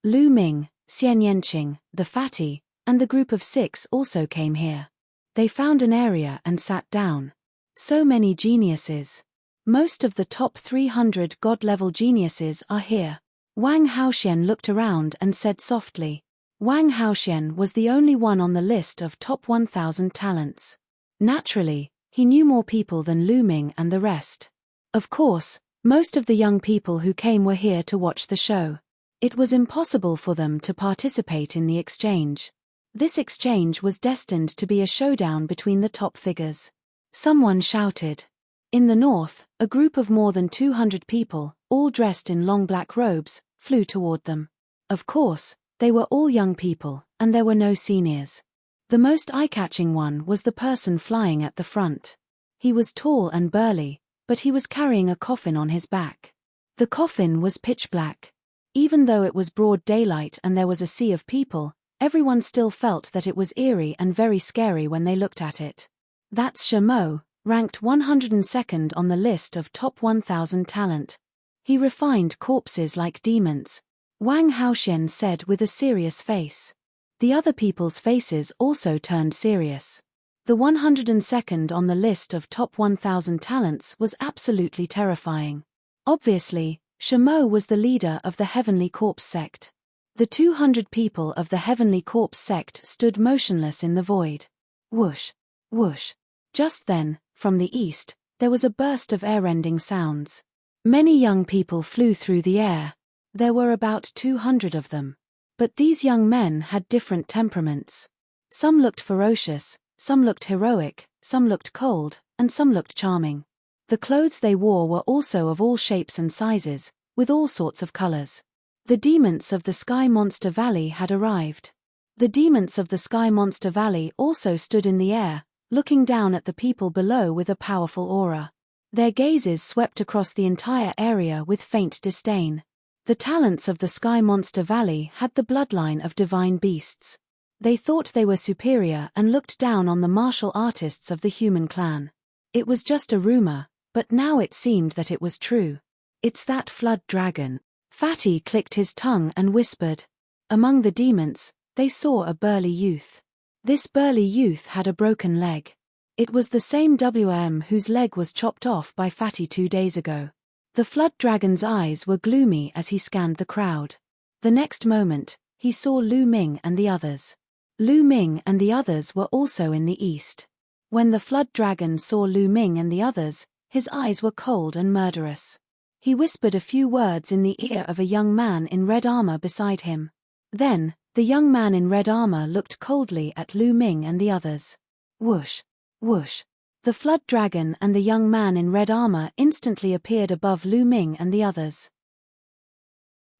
Lu Ming, Xian Yanqing, the Fatty, and the group of 6 also came here. They found an area and sat down. So many geniuses. Most of the top 300 god-level geniuses are here. Wang Haoxian looked around and said softly. Wang Haoxian was the only one on the list of top 1,000 talents. Naturally, he knew more people than Lu Ming and the rest. Of course, most of the young people who came were here to watch the show. It was impossible for them to participate in the exchange. This exchange was destined to be a showdown between the top figures. Someone shouted. In the north, a group of more than 200 people, all dressed in long black robes, flew toward them. Of course, they were all young people, and there were no seniors. The most eye-catching one was the person flying at the front. He was tall and burly, but he was carrying a coffin on his back. The coffin was pitch black. Even though it was broad daylight and there was a sea of people, everyone still felt that it was eerie and very scary when they looked at it. That's Shamo, ranked 102nd on the list of top 1,000 talent. He refined corpses like demons, Wang Haoxian said with a serious face. The other people's faces also turned serious. The 102nd on the list of top 1,000 talents was absolutely terrifying. Obviously, Shamo was the leader of the Heavenly Corpse sect. The 200 people of the Heavenly Corpse sect stood motionless in the void. Whoosh, whoosh. Just then, from the east, there was a burst of air-rending sounds. Many young people flew through the air. There were about 200 of them. But these young men had different temperaments. Some looked ferocious, some looked heroic, some looked cold, and some looked charming. The clothes they wore were also of all shapes and sizes, with all sorts of colors. The demons of the Sky Monster Valley had arrived. The demons of the Sky Monster Valley also stood in the air, looking down at the people below with a powerful aura. Their gazes swept across the entire area with faint disdain. The talents of the Sky Monster Valley had the bloodline of divine beasts. They thought they were superior and looked down on the martial artists of the human clan. It was just a rumor, but now it seemed that it was true. It's that flood dragon. Fatty clicked his tongue and whispered. Among the demons, they saw a burly youth. This burly youth had a broken leg. It was the same WM whose leg was chopped off by Fatty 2 days ago. The flood dragon's eyes were gloomy as he scanned the crowd. The next moment, he saw Lu Ming and the others. Lu Ming and the others were also in the east. When the flood dragon saw Lu Ming and the others, his eyes were cold and murderous. He whispered a few words in the ear of a young man in red armor beside him. Then, the young man in red armor looked coldly at Lu Ming and the others. Whoosh! Whoosh! The flood dragon and the young man in red armor instantly appeared above Lu Ming and the others.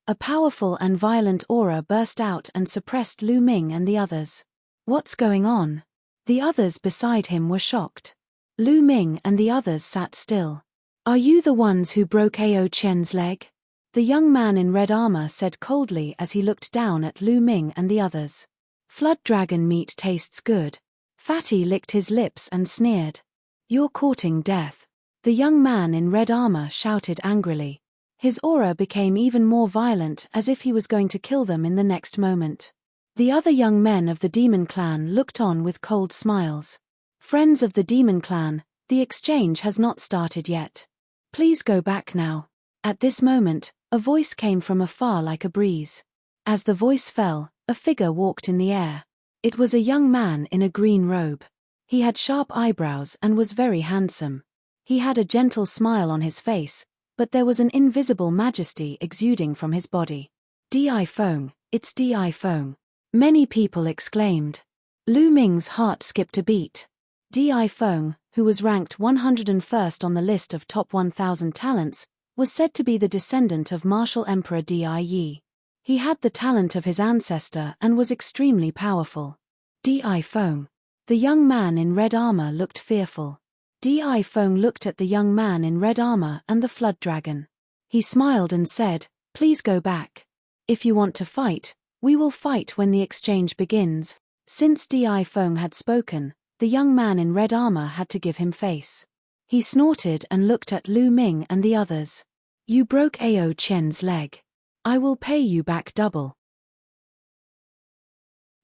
A powerful and violent aura burst out and suppressed Lu Ming and the others. What's going on? The others beside him were shocked. Lu Ming and the others sat still. Are you the ones who broke Ao Chen's leg? The young man in red armor said coldly as he looked down at Lu Ming and the others. Flood dragon meat tastes good. Fatty licked his lips and sneered. You're courting death. The young man in red armor shouted angrily. His aura became even more violent as if he was going to kill them in the next moment. The other young men of the demon clan looked on with cold smiles. Friends of the demon clan, the exchange has not started yet. Please go back now. At this moment, a voice came from afar like a breeze. As the voice fell, a figure walked in the air. It was a young man in a green robe. He had sharp eyebrows and was very handsome. He had a gentle smile on his face, but there was an invisible majesty exuding from his body. Di Feng, it's Di Feng. Many people exclaimed. Lu Ming's heart skipped a beat. Di Feng, who was ranked 101st on the list of top 1,000 talents, was said to be the descendant of martial emperor Di Yi. He had the talent of his ancestor and was extremely powerful. Di Feng. The young man in red armor looked fearful. Di Feng looked at the young man in red armor and the flood dragon. He smiled and said, please go back. If you want to fight, we will fight when the exchange begins. Since Di Feng had spoken, the young man in red armor had to give him face. He snorted and looked at Lu Ming and the others. You broke Ao Chen's leg. I will pay you back double.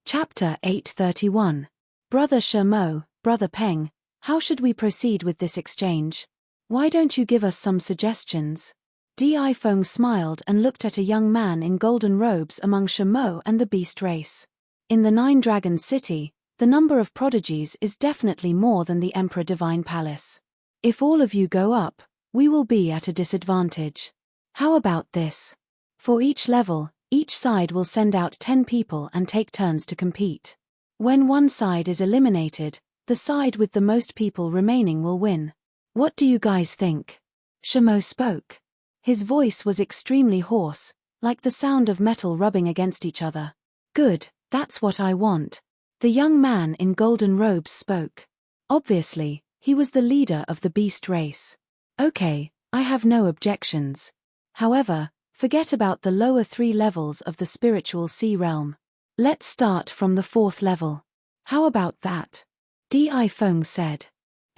Chapter 831. Brother Shemo, Brother Peng, how should we proceed with this exchange? Why don't you give us some suggestions? Di Feng smiled and looked at a young man in golden robes among Shemo and the beast race. In the 9 Dragons City, the number of prodigies is definitely more than the Emperor Divine Palace. If all of you go up, we will be at a disadvantage. How about this? For each level, each side will send out 10 people and take turns to compete. When one side is eliminated, the side with the most people remaining will win. What do you guys think? Shemo spoke. His voice was extremely hoarse, like the sound of metal rubbing against each other. Good, that's what I want. The young man in golden robes spoke. Obviously, he was the leader of the beast race. Okay, I have no objections. However, forget about the lower 3 levels of the spiritual sea realm. Let's start from the 4th level. How about that? Di Feng said.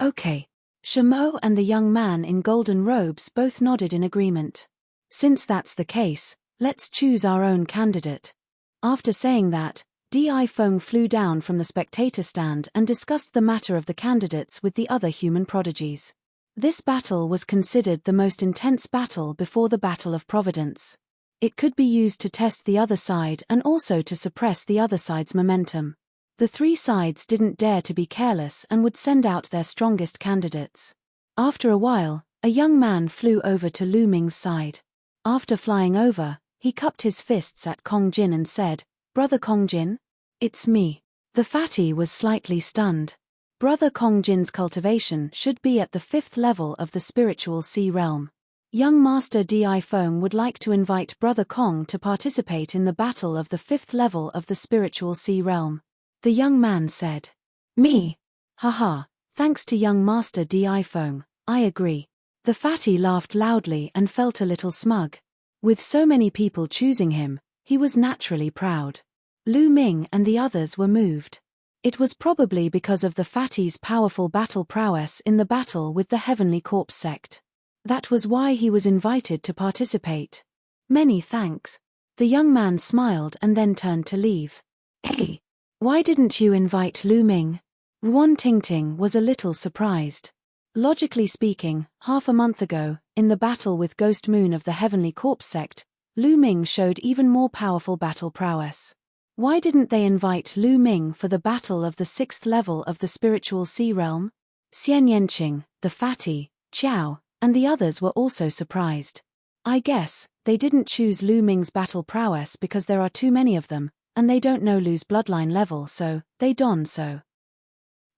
Okay. Shemo and the young man in golden robes both nodded in agreement. Since that's the case, let's choose our own candidate. After saying that, Di Feng flew down from the spectator stand and discussed the matter of the candidates with the other human prodigies. This battle was considered the most intense battle before the Battle of Providence. It could be used to test the other side and also to suppress the other side's momentum. The 3 sides didn't dare to be careless and would send out their strongest candidates. After a while, a young man flew over to Lu Ming's side. After flying over, he cupped his fists at Kong Jin and said, Brother Kong Jin? It's me. The fatty was slightly stunned. Brother Kong Jin's cultivation should be at the 5th level of the spiritual sea realm. Young Master Di Feng would like to invite Brother Kong to participate in the battle of the 5th level of the spiritual sea realm. The young man said. Me? Haha, thanks to young Master Di Feng, I agree. The fatty laughed loudly and felt a little smug. With so many people choosing him, he was naturally proud. Lu Ming and the others were moved. It was probably because of the fatty's powerful battle prowess in the battle with the Heavenly Corpse sect. That was why he was invited to participate. Many thanks. The young man smiled and then turned to leave. Hey, why didn't you invite Lu Ming? Ruan Tingting was a little surprised. Logically speaking, half a month ago, in the battle with Ghost Moon of the Heavenly Corpse sect, Lu Ming showed even more powerful battle prowess. Why didn't they invite Lu Ming for the battle of the 6th level of the spiritual sea realm? Xian Yanqing, the fatty, Qiao, and the others were also surprised. I guess they didn't choose Lu Ming's battle prowess because there are too many of them, and they don't know Lu's bloodline level, so they don't so.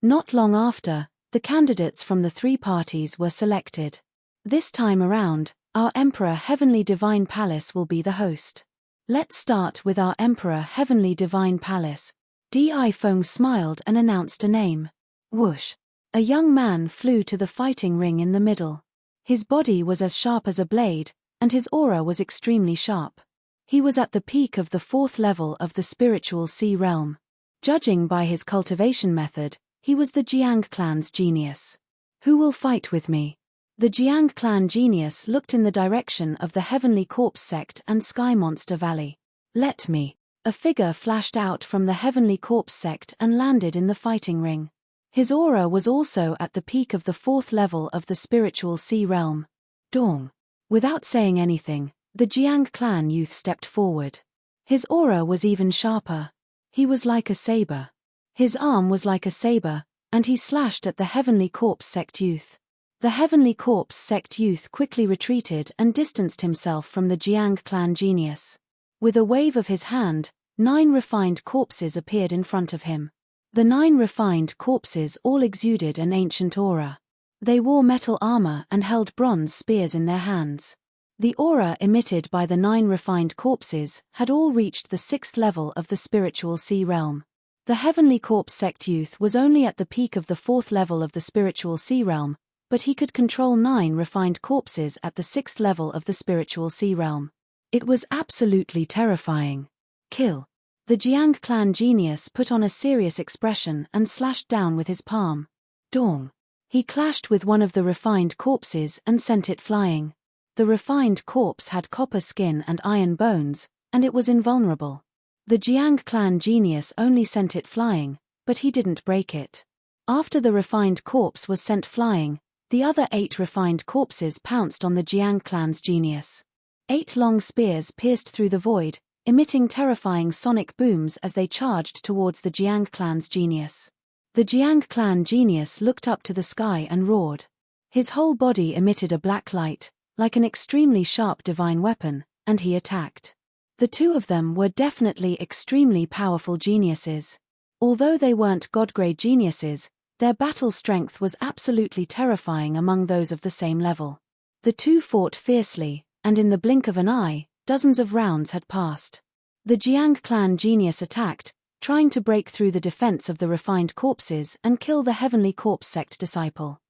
Not long after, the candidates from the 3 parties were selected. This time around, our Emperor Heavenly Divine Palace will be the host. Let's start with our Emperor Heavenly Divine Palace. Di Feng smiled and announced a name. Whoosh! A young man flew to the fighting ring in the middle. His body was as sharp as a blade, and his aura was extremely sharp. He was at the peak of the 4th level of the spiritual sea realm. Judging by his cultivation method, he was the Jiang clan's genius. Who will fight with me? The Jiang clan genius looked in the direction of the Heavenly Corpse sect and Sky Monster Valley. Let me. A figure flashed out from the Heavenly Corpse sect and landed in the fighting ring. His aura was also at the peak of the 4th level of the spiritual sea realm. Dong. Without saying anything, the Jiang clan youth stepped forward. His aura was even sharper. He was like a saber. His arm was like a saber, and he slashed at the Heavenly Corpse sect youth. The Heavenly Corpse sect youth quickly retreated and distanced himself from the Jiang clan genius. With a wave of his hand, 9 refined corpses appeared in front of him. The 9 refined corpses all exuded an ancient aura. They wore metal armor and held bronze spears in their hands. The aura emitted by the 9 refined corpses had all reached the 6th level of the spiritual sea realm. The Heavenly Corpse sect youth was only at the peak of the 4th level of the spiritual sea realm, but he could control 9 refined corpses at the 6th level of the spiritual sea realm. It was absolutely terrifying. Kill. The Jiang clan genius put on a serious expression and slashed down with his palm. Dong. He clashed with one of the refined corpses and sent it flying. The refined corpse had copper skin and iron bones, and it was invulnerable. The Jiang clan genius only sent it flying, but he didn't break it. After the refined corpse was sent flying, the other 8 refined corpses pounced on the Jiang clan's genius. 8 long spears pierced through the void, emitting terrifying sonic booms as they charged towards the Jiang clan's genius. The Jiang clan genius looked up to the sky and roared. His whole body emitted a black light, like an extremely sharp divine weapon, and he attacked. The 2 of them were definitely extremely powerful geniuses. Although they weren't god-grade geniuses, their battle strength was absolutely terrifying among those of the same level. The 2 fought fiercely, and in the blink of an eye, dozens of rounds had passed. The Jiang clan genius attacked, trying to break through the defense of the refined corpses and kill the Heavenly Corpse sect disciple.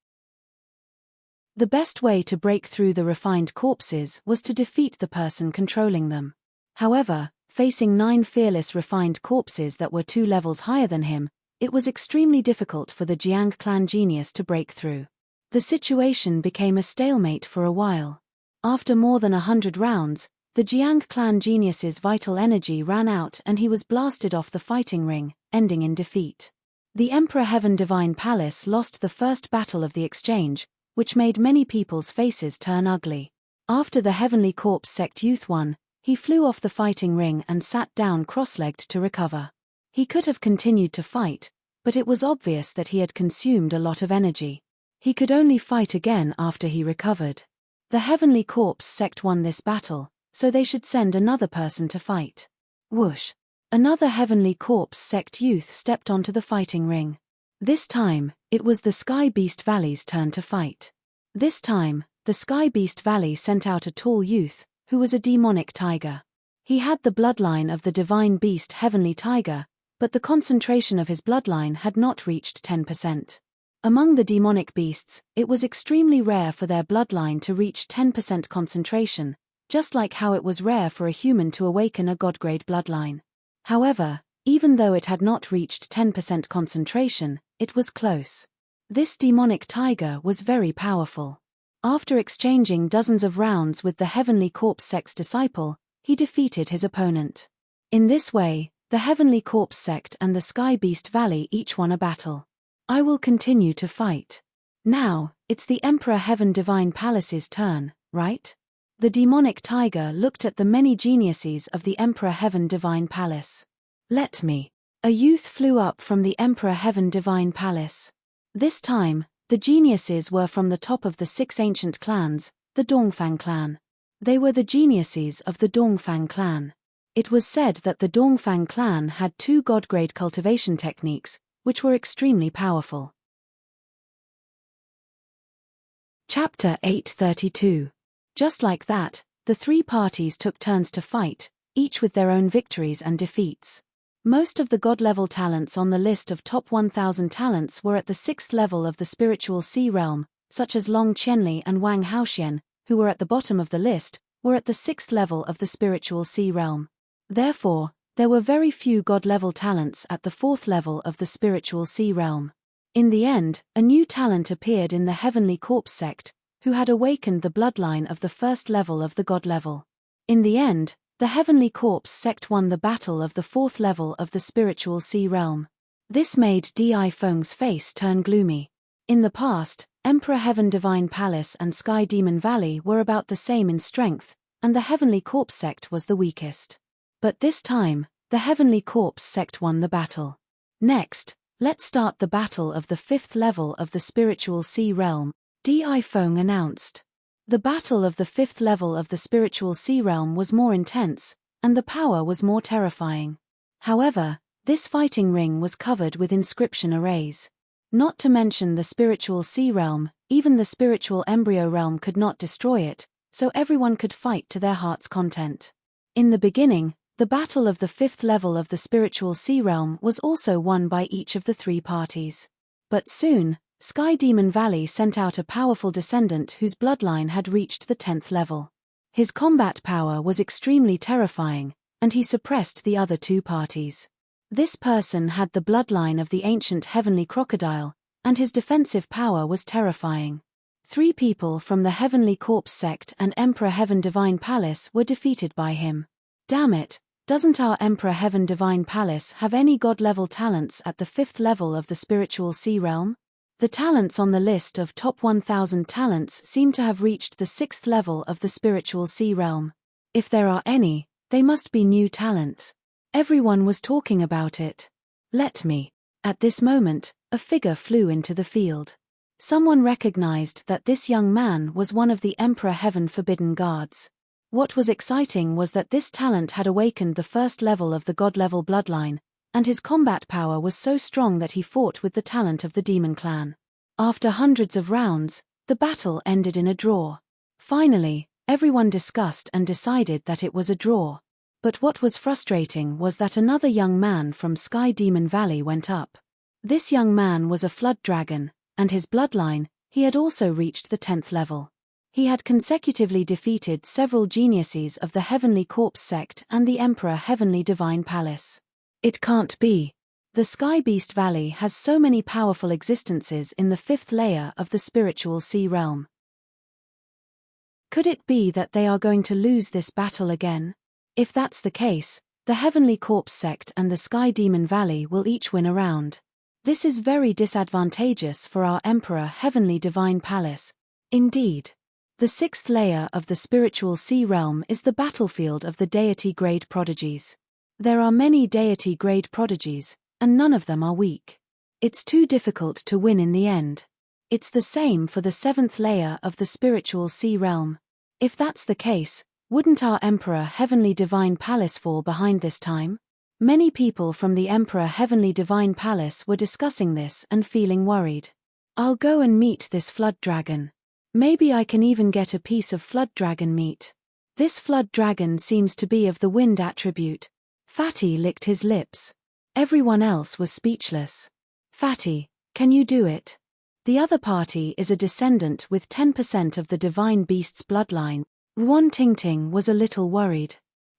The best way to break through the refined corpses was to defeat the person controlling them. However, facing 9 fearless refined corpses that were 2 levels higher than him, it was extremely difficult for the Jiang clan genius to break through. The situation became a stalemate for a while. After more than 100 rounds, the Jiang clan genius's vital energy ran out and he was blasted off the fighting ring, ending in defeat. The Emperor Heaven Divine Palace lost the first battle of the exchange, which made many people's faces turn ugly. After the Heavenly Corpse sect youth won, he flew off the fighting ring and sat down cross-legged to recover. He could have continued to fight, but it was obvious that he had consumed a lot of energy. He could only fight again after he recovered. The Heavenly Corpse sect won this battle, so they should send another person to fight. Whoosh! Another Heavenly Corpse sect youth stepped onto the fighting ring. This time, it was the Sky Beast Valley's turn to fight. This time, the Sky Beast Valley sent out a tall youth, who was a demonic tiger. He had the bloodline of the divine beast Heavenly Tiger, but the concentration of his bloodline had not reached 10%. Among the demonic beasts, it was extremely rare for their bloodline to reach 10% concentration, just like how it was rare for a human to awaken a god-grade bloodline. However, even though it had not reached 10% concentration, it was close. This demonic tiger was very powerful. After exchanging dozens of rounds with the Heavenly Corpse Sect's disciple, he defeated his opponent. In this way, the Heavenly Corpse Sect and the Sky Beast Valley each won a battle. I will continue to fight. Now, it's the Emperor Heaven Divine Palace's turn, right? The demonic tiger looked at the many geniuses of the Emperor Heaven Divine Palace. Let me. A youth flew up from the Emperor Heaven Divine Palace. This time, the geniuses were from the top of the 6 ancient clans, the Dongfang clan. They were the geniuses of the Dongfang clan. It was said that the Dongfang clan had 2 god-grade cultivation techniques, which were extremely powerful. Chapter 832. Just like that, the 3 parties took turns to fight, each with their own victories and defeats. Most of the god-level talents on the list of top 1000 talents were at the 6th level of the spiritual sea realm, such as Long Qianli and Wang Haoxian, who were at the bottom of the list, were at the 6th level of the spiritual sea realm. Therefore, there were very few god-level talents at the 4th level of the spiritual sea realm. In the end, a new talent appeared in the Heavenly Corpse Sect, who had awakened the bloodline of the 1st level of the god level. In the end, the Heavenly Corpse Sect won the battle of the 4th level of the spiritual sea realm. This made Di Feng's face turn gloomy. In the past, Emperor Heaven Divine Palace and Sky Demon Valley were about the same in strength, and the Heavenly Corpse Sect was the weakest. But this time, the Heavenly Corpse Sect won the battle. Next, let's start the battle of the 5th level of the spiritual sea realm, Di Feng announced. The battle of the 5th level of the spiritual sea realm was more intense, and the power was more terrifying. However, this fighting ring was covered with inscription arrays. Not to mention the spiritual sea realm, even the spiritual embryo realm could not destroy it, so everyone could fight to their heart's content. In the beginning, the battle of the 5th level of the spiritual sea realm was also won by each of the 3 parties. But soon, Sky Demon Valley sent out a powerful descendant whose bloodline had reached the 10th level. His combat power was extremely terrifying, and he suppressed the other 2 parties. This person had the bloodline of the ancient heavenly crocodile, and his defensive power was terrifying. 3 people from the Heavenly Corpse Sect and Emperor Heaven Divine Palace were defeated by him. Damn it, doesn't our Emperor Heaven Divine Palace have any god-level talents at the 5th level of the spiritual sea realm? The talents on the list of top 1000 talents seem to have reached the 6th level of the spiritual sea realm. If there are any, they must be new talents. Everyone was talking about it. Let me. At this moment, a figure flew into the field. Someone recognized that this young man was one of the Emperor Heaven Forbidden Guards. What was exciting was that this talent had awakened the 1st level of the god-level bloodline, and his combat power was so strong that he fought with the talent of the Demon Clan. After hundreds of rounds, the battle ended in a draw. Finally, everyone discussed and decided that it was a draw. But what was frustrating was that another young man from Sky Demon Valley went up. This young man was a flood dragon, and his bloodline, he had also reached the 10th level. He had consecutively defeated several geniuses of the Heavenly Corpse Sect and the Emperor Heavenly Divine Palace. It can't be. The Sky Beast Valley has so many powerful existences in the 5th layer of the spiritual sea realm. Could it be that they are going to lose this battle again? If that's the case, the Heavenly Corpse Sect and the Sky Demon Valley will each win a round. This is very disadvantageous for our Emperor Heavenly Divine Palace. Indeed. The 6th layer of the spiritual sea realm is the battlefield of the deity-grade prodigies. There are many deity-grade prodigies, and none of them are weak. It's too difficult to win in the end. It's the same for the 7th layer of the spiritual sea realm. If that's the case, wouldn't our Emperor Heavenly Divine Palace fall behind this time? Many people from the Emperor Heavenly Divine Palace were discussing this and feeling worried. I'll go and meet this flood dragon. Maybe I can even get a piece of flood dragon meat. This flood dragon seems to be of the wind attribute. Fatty licked his lips. Everyone else was speechless. Fatty, can you do it? The other party is a descendant with 10% of the divine beast's bloodline. Ruan Tingting was a little worried.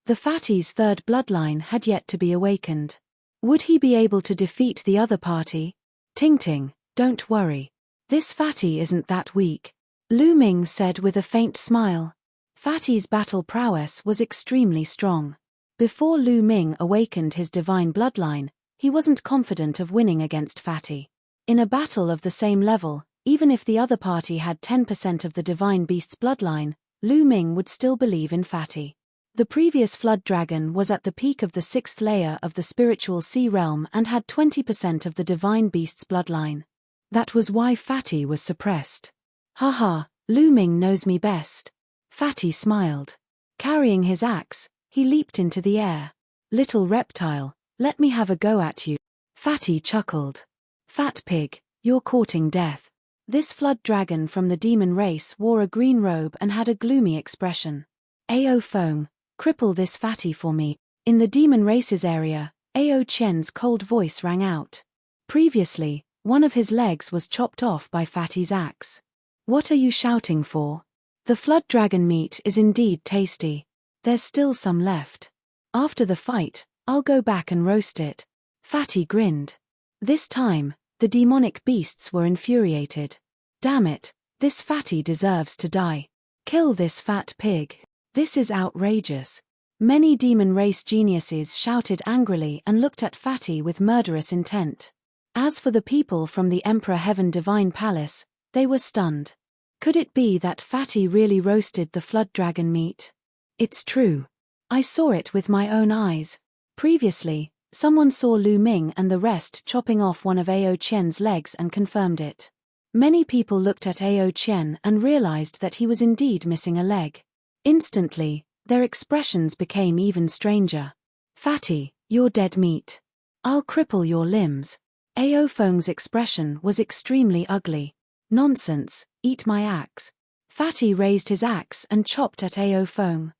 The Fatty's third bloodline had yet to be awakened. Would he be able to defeat the other party? Tingting, don't worry. This Fatty isn't that weak, Lu Ming said with a faint smile. Fatty's battle prowess was extremely strong. Before Lu Ming awakened his divine bloodline, he wasn't confident of winning against Fatty. In a battle of the same level, even if the other party had 10% of the divine beast's bloodline, Lu Ming would still believe in Fatty. The previous flood dragon was at the peak of the 6th layer of the spiritual sea realm and had 20% of the divine beast's bloodline. That was why Fatty was suppressed. Haha, Lu Ming knows me best. Fatty smiled. Carrying his axe, he leaped into the air. Little reptile, let me have a go at you. Fatty chuckled. Fat pig, you're courting death. This flood dragon from the demon race wore a green robe and had a gloomy expression. Ao Feng, cripple this Fatty for me. In the demon race's area, Ao Qian's cold voice rang out. Previously, one of his legs was chopped off by Fatty's axe. What are you shouting for? The flood dragon meat is indeed tasty. There's still some left. After the fight, I'll go back and roast it. Fatty grinned. This time, the demonic beasts were infuriated. Damn it, this Fatty deserves to die. Kill this fat pig. This is outrageous. Many demon race geniuses shouted angrily and looked at Fatty with murderous intent. As for the people from the Emperor Heaven Divine Palace, they were stunned. Could it be that Fatty really roasted the flood dragon meat? It's true. I saw it with my own eyes. Previously, someone saw Lu Ming and the rest chopping off one of Ao Qian's legs and confirmed it. Many people looked at Ao Qian and realized that he was indeed missing a leg. Instantly, their expressions became even stranger. Fatty, you're dead meat. I'll cripple your limbs. Ao Feng's expression was extremely ugly. Nonsense, eat my axe. Fatty raised his axe and chopped at Ao Feng.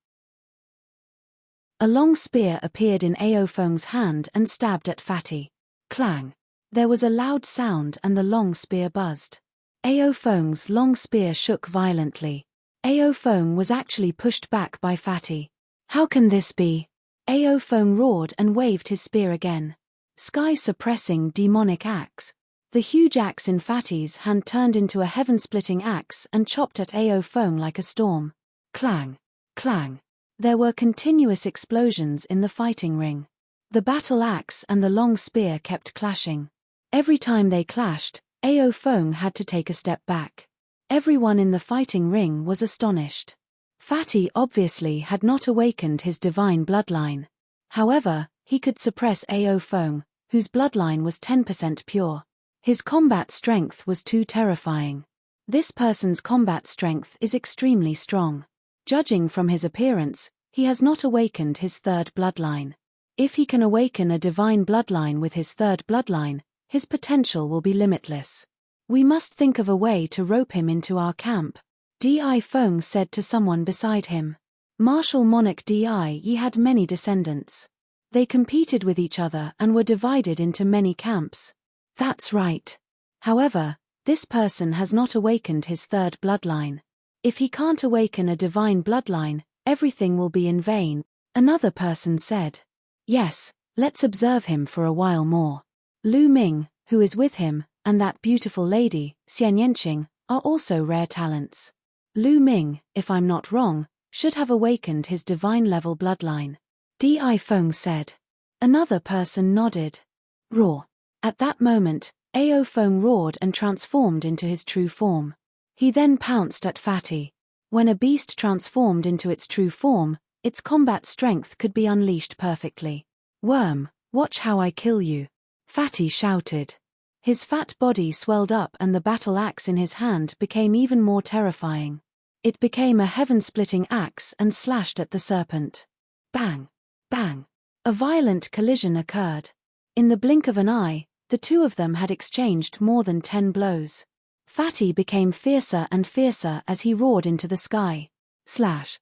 A long spear appeared in Ao Feng's hand and stabbed at Fatty. Clang. There was a loud sound and the long spear buzzed. Ao Feng's long spear shook violently. Ao Feng was actually pushed back by Fatty. How can this be? Ao Feng roared and waved his spear again. Sky-suppressing demonic axe. The huge axe in Fatty's hand turned into a heaven-splitting axe and chopped at Ao Feng like a storm. Clang. Clang. There were continuous explosions in the fighting ring. The battle axe and the long spear kept clashing. Every time they clashed, Ao Feng had to take a step back. Everyone in the fighting ring was astonished. Fatty obviously had not awakened his divine bloodline. However, he could suppress Ao Feng, whose bloodline was 10% pure. His combat strength was too terrifying. This person's combat strength is extremely strong. Judging from his appearance, he has not awakened his third bloodline. If he can awaken a divine bloodline with his third bloodline, his potential will be limitless. We must think of a way to rope him into our camp, Di Feng said to someone beside him. Martial monarch Di Yi had many descendants. They competed with each other and were divided into many camps. That's right. However, this person has not awakened his third bloodline. If he can't awaken a divine bloodline, everything will be in vain, another person said. Yes, let's observe him for a while more. Lu Ming, who is with him, and that beautiful lady, Xian Yanqing, are also rare talents. Lu Ming, if I'm not wrong, should have awakened his divine-level bloodline. Di Feng said. Another person nodded. Roar. At that moment, Ao Feng roared and transformed into his true form. He then pounced at Fatty. When a beast transformed into its true form, its combat strength could be unleashed perfectly. Worm, watch how I kill you. Fatty shouted. His fat body swelled up and the battle axe in his hand became even more terrifying. It became a heaven-splitting axe and slashed at the serpent. Bang! Bang! A violent collision occurred. In the blink of an eye, the two of them had exchanged more than 10 blows. Fatty became fiercer and fiercer as he roared into the sky. Slash.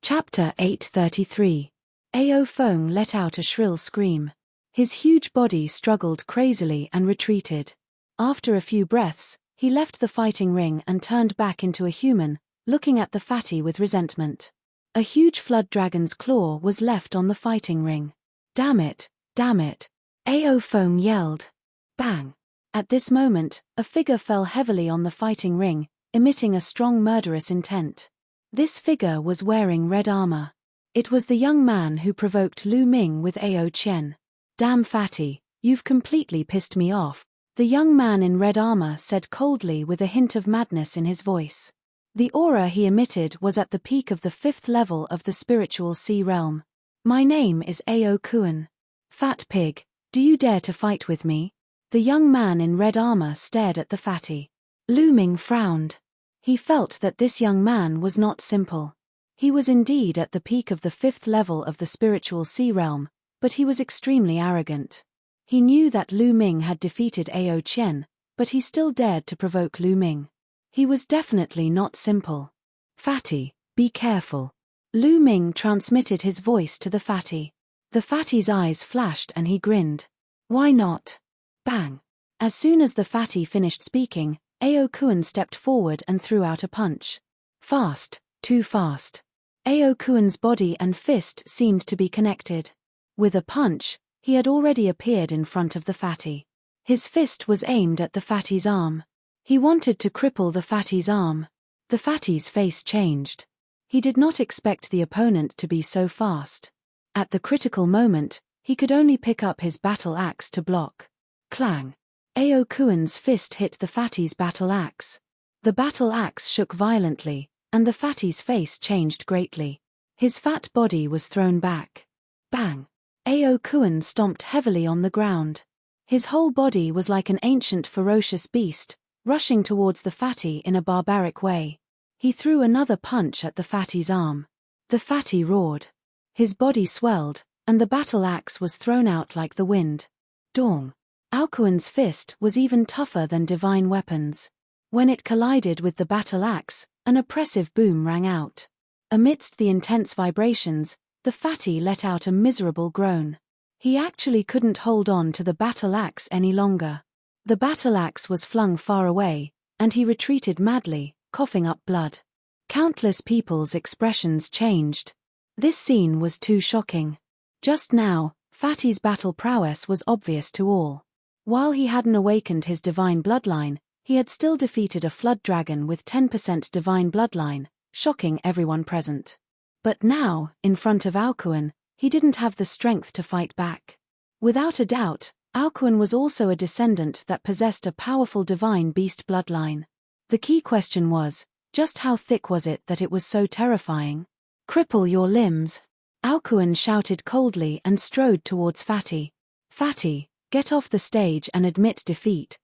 Chapter 833. Ao Feng let out a shrill scream. His huge body struggled crazily and retreated. After a few breaths, he left the fighting ring and turned back into a human, looking at the fatty with resentment. A huge flood dragon's claw was left on the fighting ring. Damn it, damn it. Ao Feng yelled. Bang. At this moment, a figure fell heavily on the fighting ring, emitting a strong murderous intent. This figure was wearing red armor. It was the young man who provoked Lu Ming with Ao Qian. Damn fatty, you've completely pissed me off, the young man in red armor said coldly with a hint of madness in his voice. The aura he emitted was at the peak of the 5th level of the spiritual sea realm. My name is Ao Kuan. Fat pig, do you dare to fight with me? The young man in red armor stared at the fatty. Lu Ming frowned. He felt that this young man was not simple. He was indeed at the peak of the 5th level of the spiritual sea realm, but he was extremely arrogant. He knew that Lu Ming had defeated Ao Qian, but he still dared to provoke Lu Ming. He was definitely not simple. Fatty, be careful. Lu Ming transmitted his voice to the fatty. The fatty's eyes flashed and he grinned. Why not? Bang. As soon as the fatty finished speaking, Ao Kuan stepped forward and threw out a punch. Fast, too fast. Ao Kuan's body and fist seemed to be connected. With a punch, he had already appeared in front of the fatty. His fist was aimed at the fatty's arm. He wanted to cripple the fatty's arm. The fatty's face changed. He did not expect the opponent to be so fast. At the critical moment, he could only pick up his battle axe to block. Clang. Ao Kuan's fist hit the fatty's battle axe. The battle axe shook violently, and the fatty's face changed greatly. His fat body was thrown back. Bang. Ao Kuan stomped heavily on the ground. His whole body was like an ancient ferocious beast, rushing towards the fatty in a barbaric way. He threw another punch at the fatty's arm. The fatty roared. His body swelled, and the battle axe was thrown out like the wind. Dong. Ao Kuan's fist was even tougher than divine weapons. When it collided with the battle axe, an oppressive boom rang out. Amidst the intense vibrations, the fatty let out a miserable groan. He actually couldn't hold on to the battle axe any longer. The battle axe was flung far away, and he retreated madly, coughing up blood. Countless people's expressions changed. This scene was too shocking. Just now, Fatty's battle prowess was obvious to all. While he hadn't awakened his divine bloodline, he had still defeated a flood dragon with 10% divine bloodline, shocking everyone present. But now, in front of Ao Kuan, he didn't have the strength to fight back. Without a doubt, Ao Kuan was also a descendant that possessed a powerful divine beast bloodline. The key question was, just how thick was it that it was so terrifying? Cripple your limbs. Ao Kuan shouted coldly and strode towards Fatty. Fatty, get off the stage and admit defeat.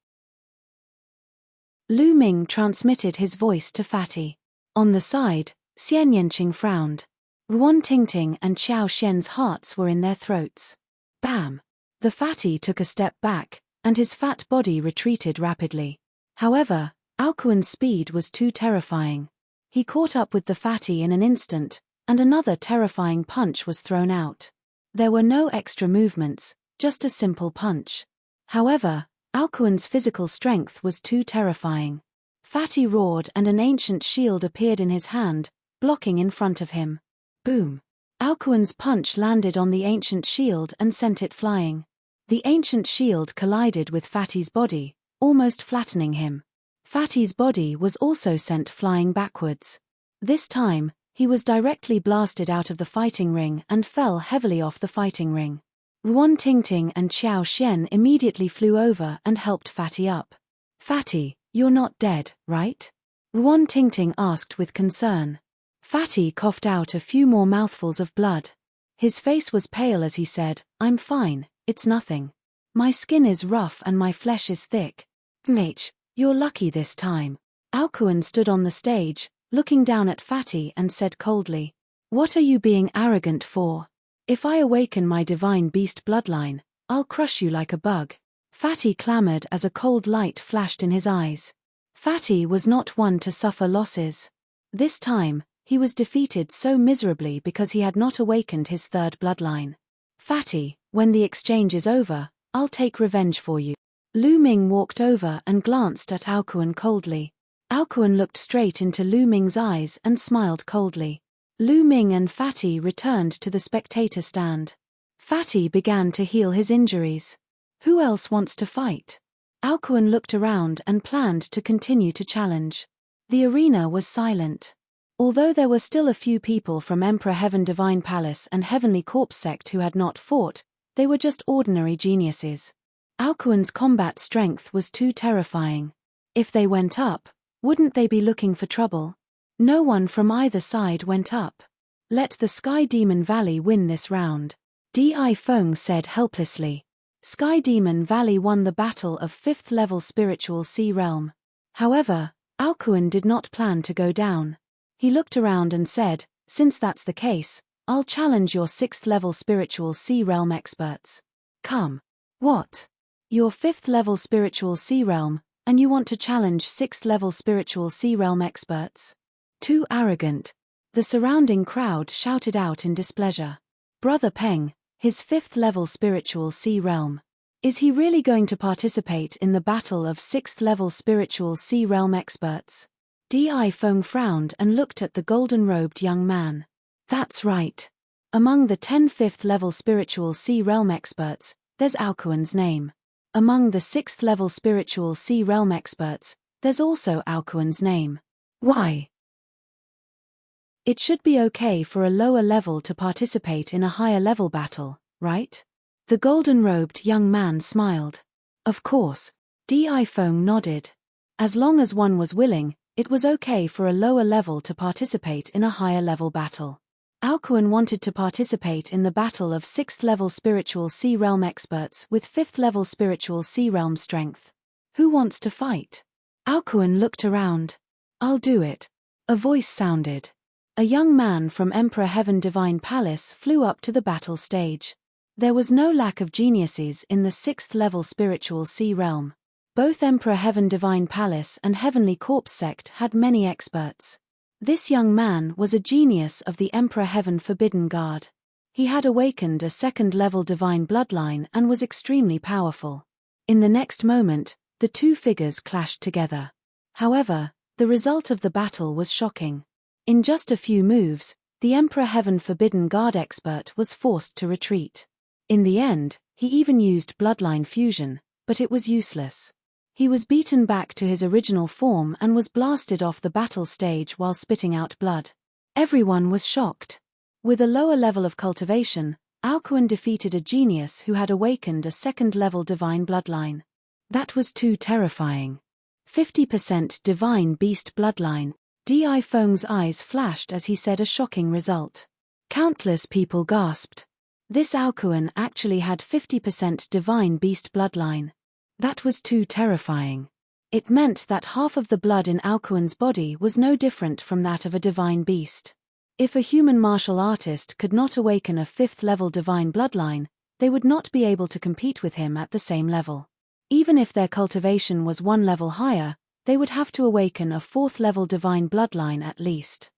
Lu Ming transmitted his voice to Fatty. On the side, Xian Yanqing frowned. Ruan Tingting and Xiao Xian's hearts were in their throats. Bam! The Fatty took a step back, and his fat body retreated rapidly. However, Ao Kuan's speed was too terrifying. He caught up with the Fatty in an instant, and another terrifying punch was thrown out. There were no extra movements, just a simple punch. However, Ao Kuan's physical strength was too terrifying. Fatty roared and an ancient shield appeared in his hand, blocking in front of him. Boom! Ao Kuan's punch landed on the ancient shield and sent it flying. The ancient shield collided with Fatty's body, almost flattening him. Fatty's body was also sent flying backwards. This time, he was directly blasted out of the fighting ring and fell heavily off the fighting ring. Ruan Tingting and Xiao Xian immediately flew over and helped Fatty up. Fatty, you're not dead, right? Ruan Tingting asked with concern. Fatty coughed out a few more mouthfuls of blood. His face was pale as he said, I'm fine, it's nothing. My skin is rough and my flesh is thick. Mate, you're lucky this time. Ao Kuan stood on the stage, looking down at Fatty and said coldly. What are you being arrogant for? If I awaken my divine beast bloodline, I'll crush you like a bug. Fatty clamored as a cold light flashed in his eyes. Fatty was not one to suffer losses. This time, he was defeated so miserably because he had not awakened his third bloodline. Fatty, when the exchange is over, I'll take revenge for you. Lu Ming walked over and glanced at Aokuan coldly. Aokuan looked straight into Lu Ming's eyes and smiled coldly. Lu Ming and Fatty returned to the spectator stand. Fatty began to heal his injuries. Who else wants to fight? Aokuan looked around and planned to continue to challenge. The arena was silent. Although there were still a few people from Emperor Heaven Divine Palace and Heavenly Corpse sect who had not fought, they were just ordinary geniuses. Aokuan's combat strength was too terrifying. If they went up, wouldn't they be looking for trouble? No one from either side went up. Let the Sky Demon Valley win this round, Di Feng said helplessly. Sky Demon Valley won the battle of 5th level spiritual sea realm. However, Aokuan did not plan to go down. He looked around and said, since that's the case, I'll challenge your 6th level spiritual sea realm experts. Come. What? Your 5th level spiritual sea realm, and you want to challenge 6th level spiritual sea realm experts? Too arrogant. The surrounding crowd shouted out in displeasure. Brother Peng, his 5th level spiritual sea realm. Is he really going to participate in the battle of 6th level spiritual sea realm experts? Di Feng frowned and looked at the golden-robed young man. That's right. Among the 10 5th level spiritual sea realm experts, there's Aokuan's name. Among the 6th level spiritual sea realm experts, there's also Aokuan's name. Why? It should be okay for a lower level to participate in a higher level battle, right? The golden-robed young man smiled. Of course. Di Feng nodded. As long as one was willing, it was okay for a lower level to participate in a higher level battle. Aokuan wanted to participate in the battle of 6th level spiritual sea realm experts with 5th level spiritual sea realm strength. Who wants to fight? Aokuan looked around. I'll do it. A voice sounded. A young man from Emperor Heaven Divine Palace flew up to the battle stage. There was no lack of geniuses in the 6th level spiritual sea realm. Both Emperor Heaven Divine Palace and Heavenly Corpse sect had many experts. This young man was a genius of the Emperor Heaven Forbidden Guard. He had awakened a 2nd level divine bloodline and was extremely powerful. In the next moment, the two figures clashed together. However, the result of the battle was shocking. In just a few moves, the Emperor Heaven Forbidden Guard expert was forced to retreat. In the end, he even used bloodline fusion, but it was useless. He was beaten back to his original form and was blasted off the battle stage while spitting out blood. Everyone was shocked. With a lower level of cultivation, Aokuan defeated a genius who had awakened a 2nd level divine bloodline. That was too terrifying. 50% divine beast bloodline. Di Feng's eyes flashed as he said a shocking result. Countless people gasped. This Aokuan actually had 50% divine beast bloodline. That was too terrifying. It meant that half of the blood in Aokuan's body was no different from that of a divine beast. If a human martial artist could not awaken a 5th level divine bloodline, they would not be able to compete with him at the same level. Even if their cultivation was one level higher, they would have to awaken a 4th level divine bloodline at least.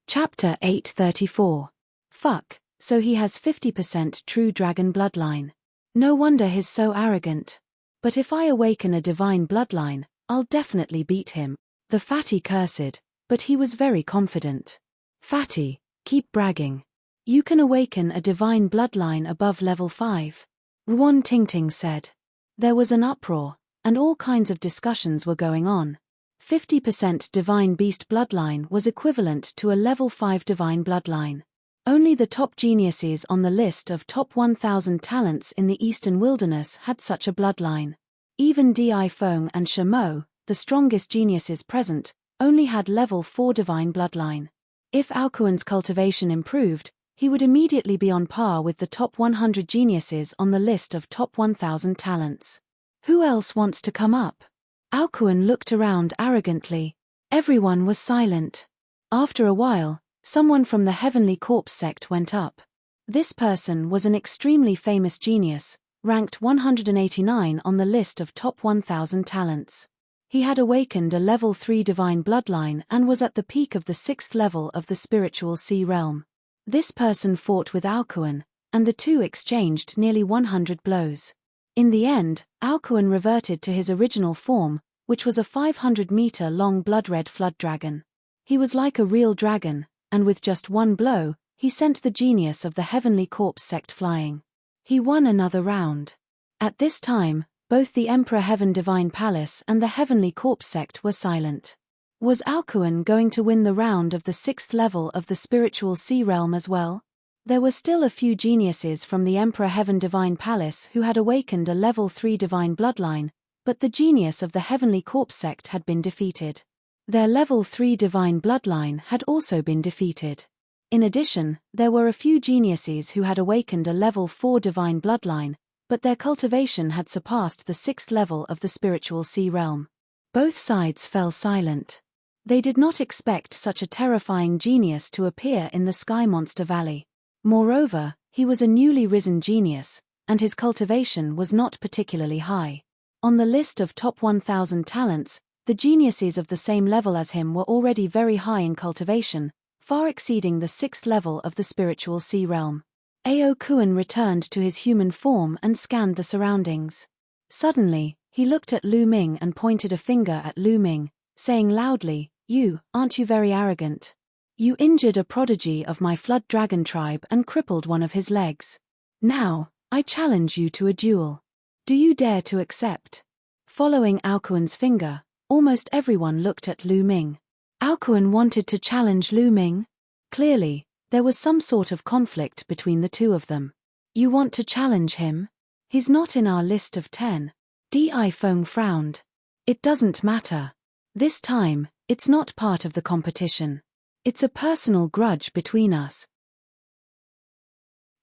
Chapter 834. Fuck, so he has 50% true dragon bloodline. No wonder he's so arrogant. But if I awaken a divine bloodline, I'll definitely beat him. The fatty cursed, but he was very confident. Fatty, keep bragging. You can awaken a divine bloodline above level 5. Ruan Tingting said. There was an uproar, and all kinds of discussions were going on. 50% divine beast bloodline was equivalent to a level 5 divine bloodline. Only the top geniuses on the list of top 1,000 talents in the Eastern Wilderness had such a bloodline. Even Di Feng and Shamo, the strongest geniuses present, only had level 4 divine bloodline. If Aokuan's cultivation improved, he would immediately be on par with the top 100 geniuses on the list of top 1,000 talents. Who else wants to come up? Aokuan looked around arrogantly. Everyone was silent. After a while, someone from the Heavenly Corpse sect went up. This person was an extremely famous genius, ranked 189 on the list of top 1,000 talents. He had awakened a level 3 divine bloodline and was at the peak of the 6th level of the spiritual sea realm. This person fought with Alcuin, and the two exchanged nearly 100 blows. In the end, Alcuin reverted to his original form, which was a 500-meter-long blood-red flood dragon. He was like a real dragon, and with just one blow, he sent the genius of the Heavenly Corpse sect flying. He won another round. At this time, both the Emperor Heaven Divine Palace and the Heavenly Corpse sect were silent. Was Alcuin going to win the round of the 6th level of the spiritual sea realm as well? There were still a few geniuses from the Emperor Heaven Divine Palace who had awakened a level 3 divine bloodline, but the genius of the Heavenly Corpse sect had been defeated. Their level 3 divine bloodline had also been defeated. In addition, there were a few geniuses who had awakened a level 4 divine bloodline, but their cultivation had surpassed the 6th level of the spiritual sea realm. Both sides fell silent. They did not expect such a terrifying genius to appear in the Sky Monster Valley. Moreover, he was a newly risen genius, and his cultivation was not particularly high. On the list of top 1,000 talents, the geniuses of the same level as him were already very high in cultivation, far exceeding the 6th level of the spiritual sea realm. Aokuin returned to his human form and scanned the surroundings. Suddenly, he looked at Lu Ming and pointed a finger at Lu Ming, saying loudly, "Aren't you very arrogant? You injured a prodigy of my Flood Dragon tribe and crippled one of his legs. Now, I challenge you to a duel. Do you dare to accept?" Following Aokuin's finger, almost everyone looked at Lu Ming. Alcuin wanted to challenge Lu Ming? Clearly, there was some sort of conflict between the two of them. "You want to challenge him? He's not in our list of 10. Di Feng frowned. "It doesn't matter. This time, it's not part of the competition. It's a personal grudge between us."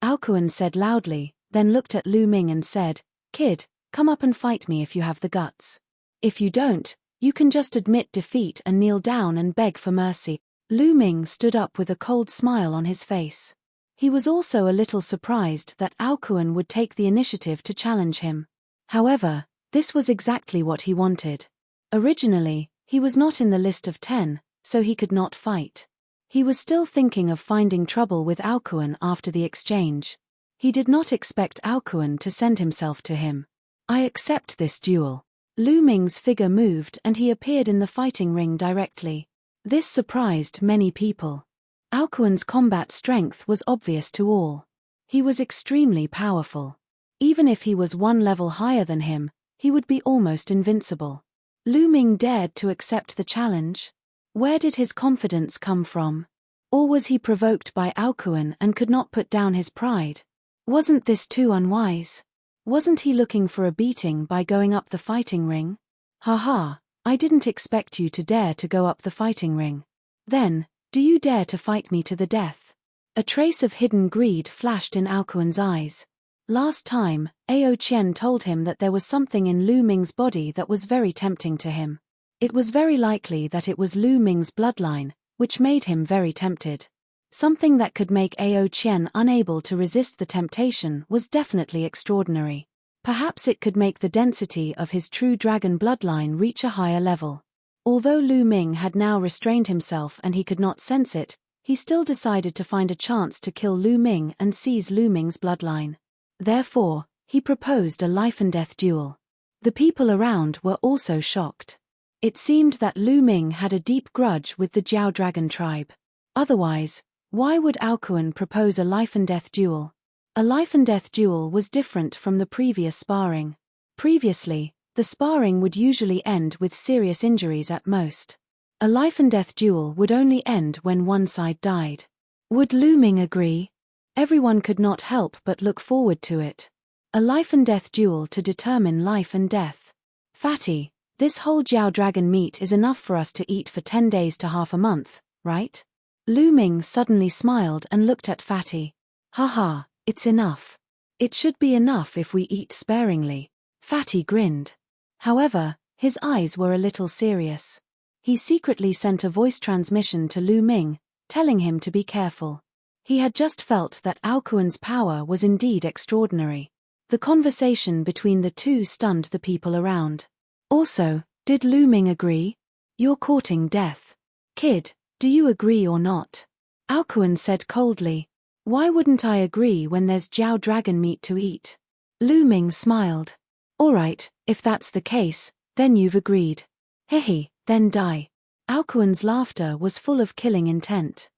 Alcuin said loudly, then looked at Lu Ming and said, "Kid, come up and fight me if you have the guts. If you don't, you can just admit defeat and kneel down and beg for mercy." Lu Ming stood up with a cold smile on his face. He was also a little surprised that Alcuin would take the initiative to challenge him. However, this was exactly what he wanted. Originally, he was not in the list of 10, so he could not fight. He was still thinking of finding trouble with Alcuin after the exchange. He did not expect Alcuin to send himself to him. "I accept this duel." Lu Ming's figure moved and he appeared in the fighting ring directly. This surprised many people. Alcuin's combat strength was obvious to all. He was extremely powerful. Even if he was one level higher than him, he would be almost invincible. Lu Ming dared to accept the challenge? Where did his confidence come from? Or was he provoked by Alcuin and could not put down his pride? Wasn't this too unwise? Wasn't he looking for a beating by going up the fighting ring? "Haha, I didn't expect you to dare to go up the fighting ring. Then, do you dare to fight me to the death?" A trace of hidden greed flashed in Alcuin's eyes. Last time, Ao Qian told him that there was something in Lu Ming's body that was very tempting to him. It was very likely that it was Lu Ming's bloodline, which made him very tempted. Something that could make Ao Qian unable to resist the temptation was definitely extraordinary. Perhaps it could make the density of his true dragon bloodline reach a higher level. Although Lu Ming had now restrained himself and he could not sense it, he still decided to find a chance to kill Lu Ming and seize Lu Ming's bloodline. Therefore, he proposed a life-and-death duel. The people around were also shocked. It seemed that Lu Ming had a deep grudge with the Jiao Dragon tribe. Otherwise, why would Alcuin propose a life-and-death duel? A life-and-death duel was different from the previous sparring. Previously, the sparring would usually end with serious injuries at most. A life-and-death duel would only end when one side died. Would Lu Ming agree? Everyone could not help but look forward to it. A life-and-death duel to determine life and death. "Fatty, this whole Jiao Dragon meat is enough for us to eat for 10 days to half a month, right?" Lu Ming suddenly smiled and looked at Fatty. "Haha. It's enough. It should be enough if we eat sparingly." Fatty grinned. However, his eyes were a little serious. He secretly sent a voice transmission to Lu Ming, telling him to be careful. He had just felt that Aokuan's power was indeed extraordinary. The conversation between the two stunned the people around. Also, did Lu Ming agree? You're courting death. Kid, do you agree or not? Aokuan said coldly. Why wouldn't I agree when there's Jiao dragon meat to eat? Lu Ming smiled. Alright, if that's the case, then you've agreed. Hehe, then die. Aokuan's laughter was full of killing intent.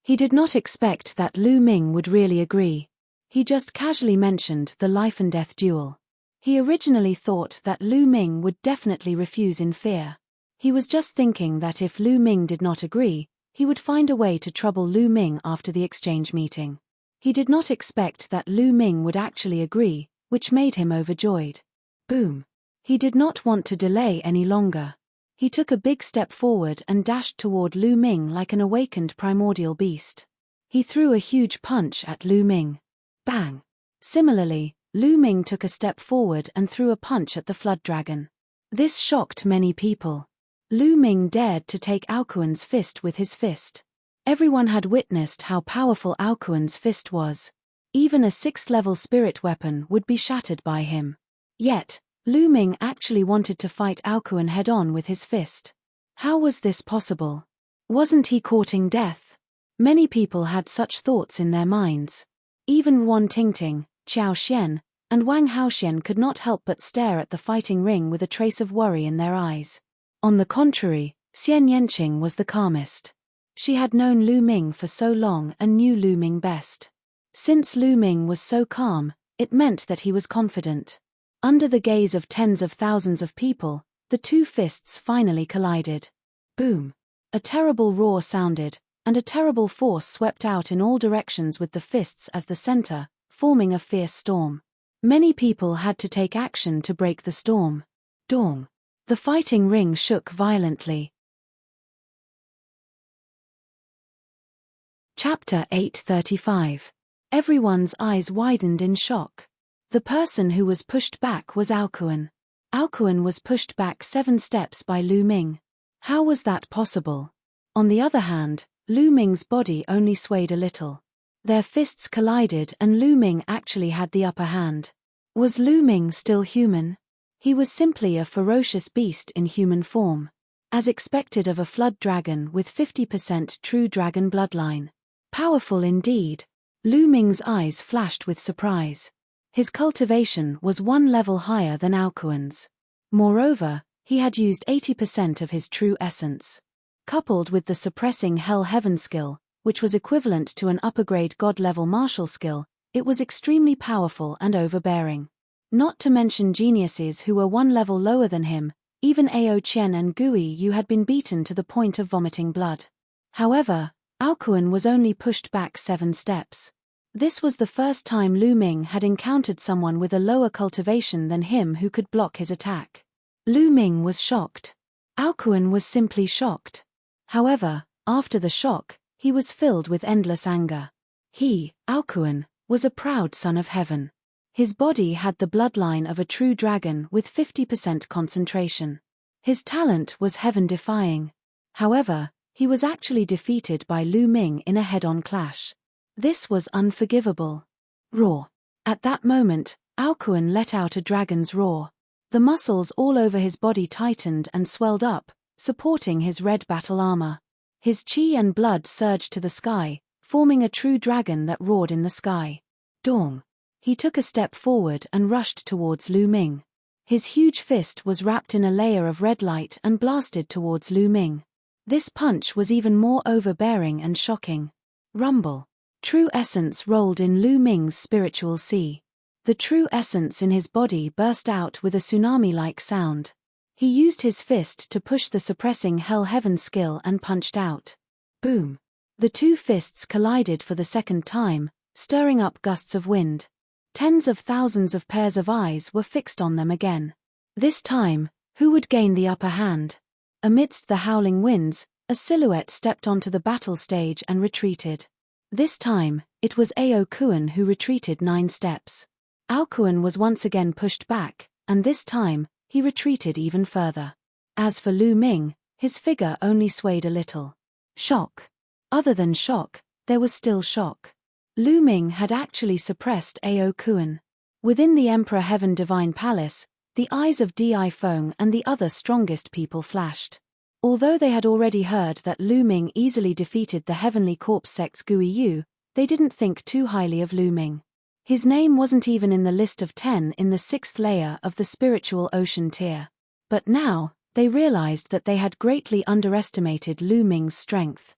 He did not expect that Lu Ming would really agree. He just casually mentioned the life and death duel. He originally thought that Lu Ming would definitely refuse in fear. He was just thinking that if Lu Ming did not agree, he would find a way to trouble Lu Ming after the exchange meeting. He did not expect that Lu Ming would actually agree, which made him overjoyed. Boom. He did not want to delay any longer. He took a big step forward and dashed toward Lu Ming like an awakened primordial beast. He threw a huge punch at Lu Ming. Bang! Similarly, Lu Ming took a step forward and threw a punch at the flood dragon. This shocked many people. Lu Ming dared to take Aokuan's fist with his fist. Everyone had witnessed how powerful Aokuan's fist was. Even a 6th-level spirit weapon would be shattered by him. Yet, Lu Ming actually wanted to fight Aokuan head-on with his fist. How was this possible? Wasn't he courting death? Many people had such thoughts in their minds. Even Ruan Tingting, Qiao Xian, and Wang Haoxian could not help but stare at the fighting ring with a trace of worry in their eyes. On the contrary, Xian Yanqing was the calmest. She had known Lu Ming for so long and knew Lu Ming best. Since Lu Ming was so calm, it meant that he was confident. Under the gaze of tens of thousands of people, the two fists finally collided. Boom! A terrible roar sounded, and a terrible force swept out in all directions with the fists as the center, forming a fierce storm. Many people had to take action to break the storm. Dong! The fighting ring shook violently. Chapter 835. Everyone's eyes widened in shock. The person who was pushed back was Aokuan. Aokuan was pushed back 7 steps by Lu Ming. How was that possible? On the other hand, Lu Ming's body only swayed a little. Their fists collided and Lu Ming actually had the upper hand. Was Lu Ming still human? He was simply a ferocious beast in human form. As expected of a flood dragon with 50% true dragon bloodline. Powerful indeed. Lu Ming's eyes flashed with surprise. His cultivation was 1 level higher than Aokuan's. Moreover, he had used 80% of his true essence. Coupled with the suppressing Hell-Heaven skill, which was equivalent to an upper-grade god-level martial skill, it was extremely powerful and overbearing. Not to mention geniuses who were 1 level lower than him, even Ao Chen and Gui Yu had been beaten to the point of vomiting blood. However, Aokuan was only pushed back 7 steps. This was the first time Lu Ming had encountered someone with a lower cultivation than him who could block his attack. Lu Ming was shocked. Aokuan was simply shocked. However, after the shock, he was filled with endless anger. He, Aokuan, was a proud son of heaven. His body had the bloodline of a true dragon with 50% concentration. His talent was heaven-defying. However, he was actually defeated by Lu Ming in a head-on clash. This was unforgivable. Roar. At that moment, Aokuan let out a dragon's roar. The muscles all over his body tightened and swelled up, supporting his red battle armor. His chi and blood surged to the sky, forming a true dragon that roared in the sky. Dong. He took a step forward and rushed towards Lu Ming. His huge fist was wrapped in a layer of red light and blasted towards Lu Ming. This punch was even more overbearing and shocking. Rumble. True essence rolled in Lu Ming's spiritual sea. The true essence in his body burst out with a tsunami-like sound. He used his fist to push the suppressing Hell-Heaven skill and punched out. Boom. The two fists collided for the second time, stirring up gusts of wind. Tens of thousands of pairs of eyes were fixed on them again. This time, who would gain the upper hand? Amidst the howling winds, a silhouette stepped onto the battle stage and retreated. This time, it was Aokuan who retreated 9 steps. Aokuan was once again pushed back, and this time, he retreated even further. As for Lu Ming, his figure only swayed a little. Shock. Other than shock, there was still shock. Lu Ming had actually suppressed Ao Kuan. Within the Emperor Heaven Divine Palace, the eyes of Di Feng and the other strongest people flashed. Although they had already heard that Lu Ming easily defeated the Heavenly Corpse Sect's Gui Yu, they didn't think too highly of Lu Ming. His name wasn't even in the list of 10 in the 6th layer of the spiritual ocean tier. But now, they realized that they had greatly underestimated Lu Ming's strength.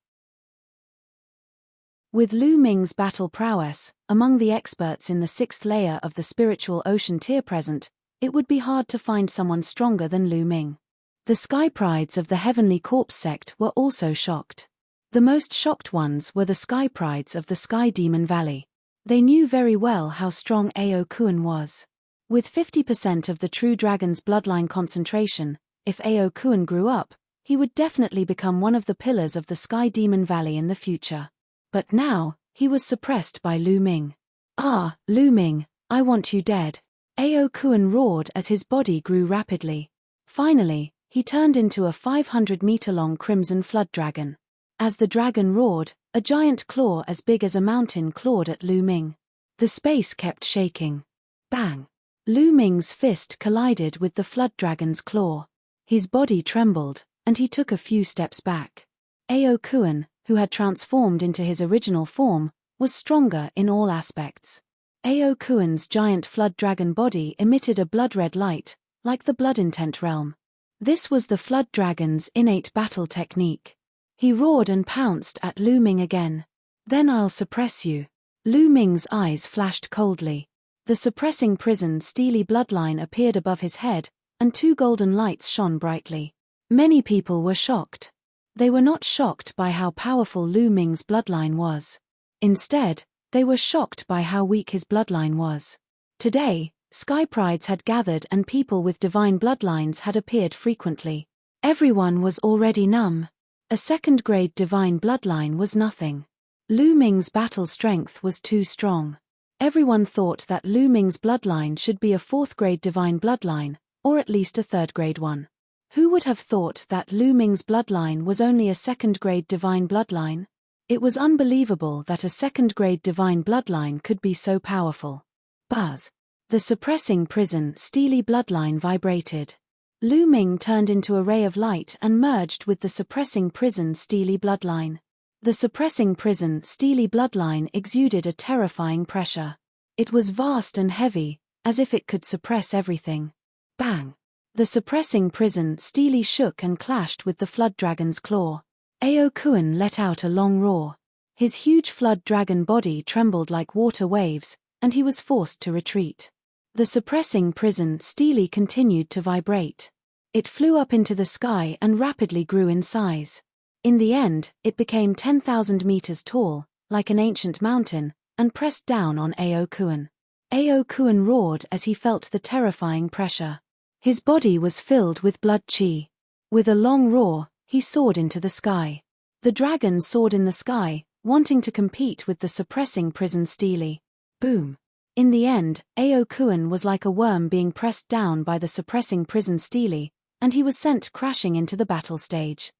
With Lu Ming's battle prowess, among the experts in the 6th layer of the spiritual ocean tier present, it would be hard to find someone stronger than Lu Ming. The Sky Prides of the Heavenly Corpse sect were also shocked. The most shocked ones were the Sky Prides of the Sky Demon Valley. They knew very well how strong Ao Kuan was. With 50% of the true dragon's bloodline concentration, if Ao Kuan grew up, he would definitely become one of the pillars of the Sky Demon Valley in the future. But now, he was suppressed by Lu Ming. "Ah, Lu Ming, I want you dead." Ao Kuan roared as his body grew rapidly. Finally, he turned into a 500-meter-long crimson flood dragon. As the dragon roared, a giant claw as big as a mountain clawed at Lu Ming. The space kept shaking. Bang! Lu Ming's fist collided with the flood dragon's claw. His body trembled, and he took a few steps back. Ao Kuan, who had transformed into his original form, was stronger in all aspects. Ao Kuan's giant flood dragon body emitted a blood-red light, like the blood intent realm. This was the flood dragon's innate battle technique. He roared and pounced at Lu Ming again. "Then I'll suppress you." Lu Ming's eyes flashed coldly. The suppressing prison steely bloodline appeared above his head, and 2 golden lights shone brightly. Many people were shocked. They were not shocked by how powerful Lu Ming's bloodline was. Instead, they were shocked by how weak his bloodline was. Today, Sky Prides had gathered and people with divine bloodlines had appeared frequently. Everyone was already numb. A 2nd-grade divine bloodline was nothing. Lu Ming's battle strength was too strong. Everyone thought that Lu Ming's bloodline should be a 4th-grade divine bloodline, or at least a 3rd-grade one. Who would have thought that Lu Ming's bloodline was only a 2nd-grade divine bloodline? It was unbelievable that a 2nd-grade divine bloodline could be so powerful. Buzz! The suppressing prison steely bloodline vibrated. Lu Ming turned into a ray of light and merged with the suppressing prison steely bloodline. The suppressing prison steely bloodline exuded a terrifying pressure. It was vast and heavy, as if it could suppress everything. Bang! The suppressing prison steely shook and clashed with the flood dragon's claw. Ao Kuan let out a long roar. His huge flood dragon body trembled like water waves, and he was forced to retreat. The suppressing prison steely continued to vibrate. It flew up into the sky and rapidly grew in size. In the end, it became 10,000 meters tall, like an ancient mountain, and pressed down on Ao Kuan. Ao Kuan roared as he felt the terrifying pressure. His body was filled with blood chi. With a long roar, he soared into the sky. The dragon soared in the sky, wanting to compete with the suppressing prison steely. Boom! In the end, Ao Kuan was like a worm being pressed down by the suppressing prison steely, and he was sent crashing into the battle stage.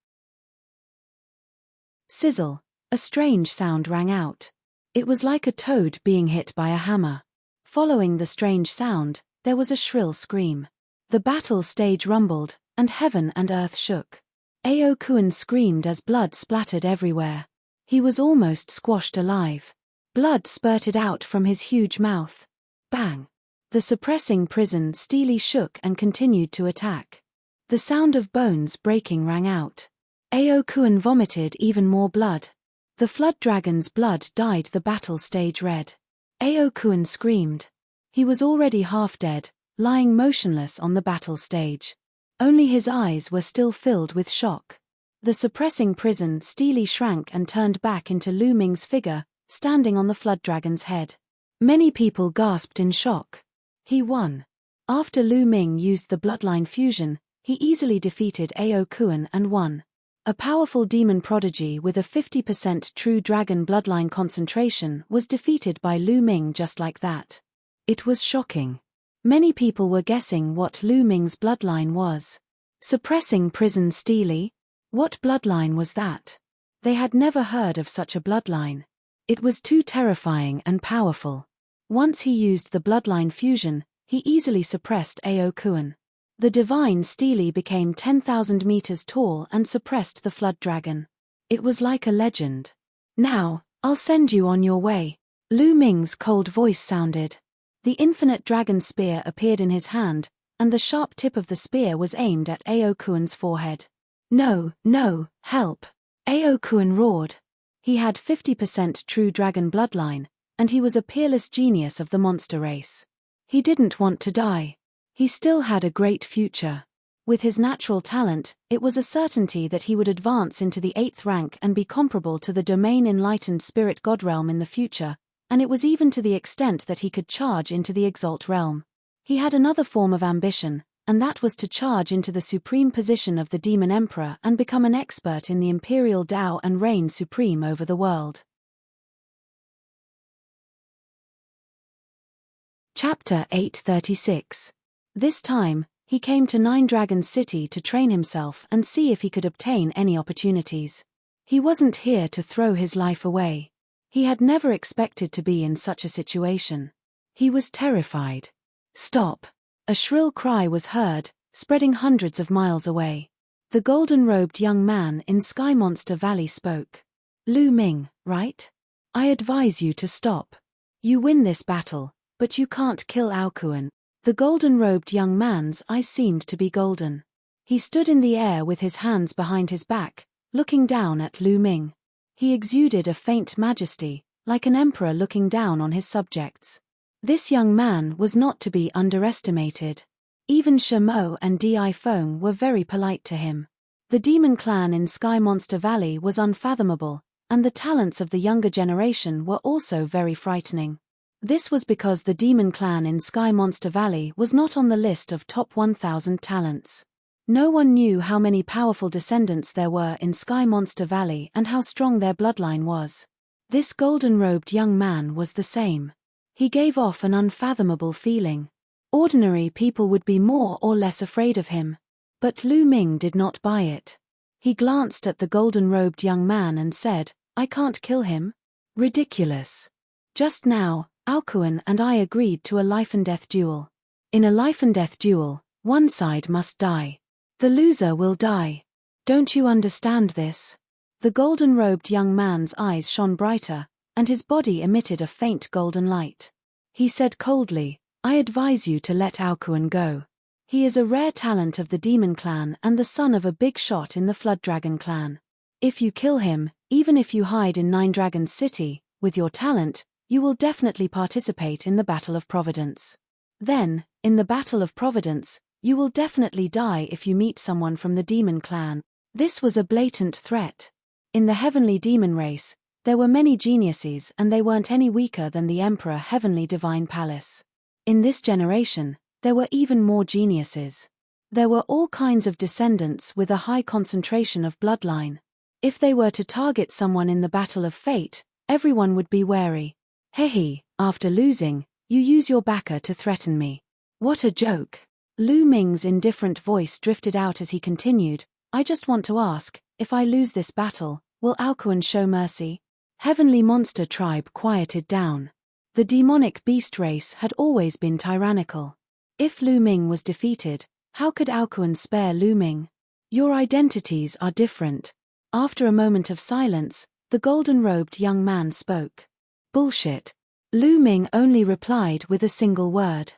Sizzle! A strange sound rang out. It was like a toad being hit by a hammer. Following the strange sound, there was a shrill scream. The battle stage rumbled, and heaven and earth shook. Ao Kuan screamed as blood splattered everywhere. He was almost squashed alive. Blood spurted out from his huge mouth. Bang! The suppressing prison steely shook and continued to attack. The sound of bones breaking rang out. Ao Kuan vomited even more blood. The flood dragon's blood dyed the battle stage red. Ao Kuan screamed. He was already half dead, lying motionless on the battle stage. Only his eyes were still filled with shock. The suppressing prison steely shrank and turned back into Lu Ming's figure, standing on the flood dragon's head. Many people gasped in shock. He won. After Lu Ming used the bloodline fusion, he easily defeated Ao Kuan and won. A powerful demon prodigy with a 50% true dragon bloodline concentration was defeated by Lu Ming just like that. It was shocking. Many people were guessing what Lu Ming's bloodline was. Suppressing prison steely? What bloodline was that? They had never heard of such a bloodline. It was too terrifying and powerful. Once he used the bloodline fusion, he easily suppressed Aokuan. The divine steely became 10,000 meters tall and suppressed the flood dragon. It was like a legend. Now, I'll send you on your way. Lu Ming's cold voice sounded. The infinite dragon spear appeared in his hand, and the sharp tip of the spear was aimed at Aokuan's forehead. No, no, help! Aokuan roared. He had 50% true dragon bloodline, and he was a peerless genius of the monster race. He didn't want to die. He still had a great future. With his natural talent, it was a certainty that he would advance into the 8th rank and be comparable to the domain-enlightened spirit god realm in the future, and it was even to the extent that he could charge into the exalt realm. He had another form of ambition, and that was to charge into the supreme position of the Demon Emperor and become an expert in the Imperial Tao and reign supreme over the world. Chapter 836. This time, he came to Nine Dragons City to train himself and see if he could obtain any opportunities. He wasn't here to throw his life away. He had never expected to be in such a situation. He was terrified. Stop! A shrill cry was heard, spreading hundreds of miles away. The golden-robed young man in Sky Monster Valley spoke. Lu Ming, right? I advise you to stop. You win this battle, but you can't kill Aokuan. The golden-robed young man's eyes seemed to be golden. He stood in the air with his hands behind his back, looking down at Lu Ming. He exuded a faint majesty, like an emperor looking down on his subjects. This young man was not to be underestimated. Even Shamo and Di Feng were very polite to him. The demon clan in Sky Monster Valley was unfathomable, and the talents of the younger generation were also very frightening. This was because the demon clan in Sky Monster Valley was not on the list of top 1,000 talents. No one knew how many powerful descendants there were in Sky Monster Valley and how strong their bloodline was. This golden-robed young man was the same. He gave off an unfathomable feeling. Ordinary people would be more or less afraid of him. But Lu Ming did not buy it. He glanced at the golden-robed young man and said, I can't kill him? Ridiculous. Just now, Aokuan and I agreed to a life-and-death duel. In a life-and-death duel, one side must die. The loser will die. Don't you understand this? The golden-robed young man's eyes shone brighter, and his body emitted a faint golden light. He said coldly, I advise you to let Aokuan go. He is a rare talent of the Demon Clan and the son of a big shot in the Flood Dragon Clan. If you kill him, even if you hide in Nine Dragons City, with your talent, you will definitely participate in the Battle of Providence. Then, in the Battle of Providence, you will definitely die if you meet someone from the Demon Clan. This was a blatant threat. In the Heavenly Demon race, there were many geniuses and they weren't any weaker than the Emperor Heavenly Divine Palace. In this generation, there were even more geniuses. There were all kinds of descendants with a high concentration of bloodline. If they were to target someone in the Battle of Fate, everyone would be wary. Hehe, after losing, you use your backer to threaten me. What a joke. Lu Ming's indifferent voice drifted out as he continued, I just want to ask, if I lose this battle, will Aokuan show mercy? Heavenly Monster Tribe quieted down. The demonic beast race had always been tyrannical. If Lu Ming was defeated, how could Aokuan spare Lu Ming? Your identities are different. After a moment of silence, the golden-robed young man spoke. Bullshit. Lu Ming only replied with a single word.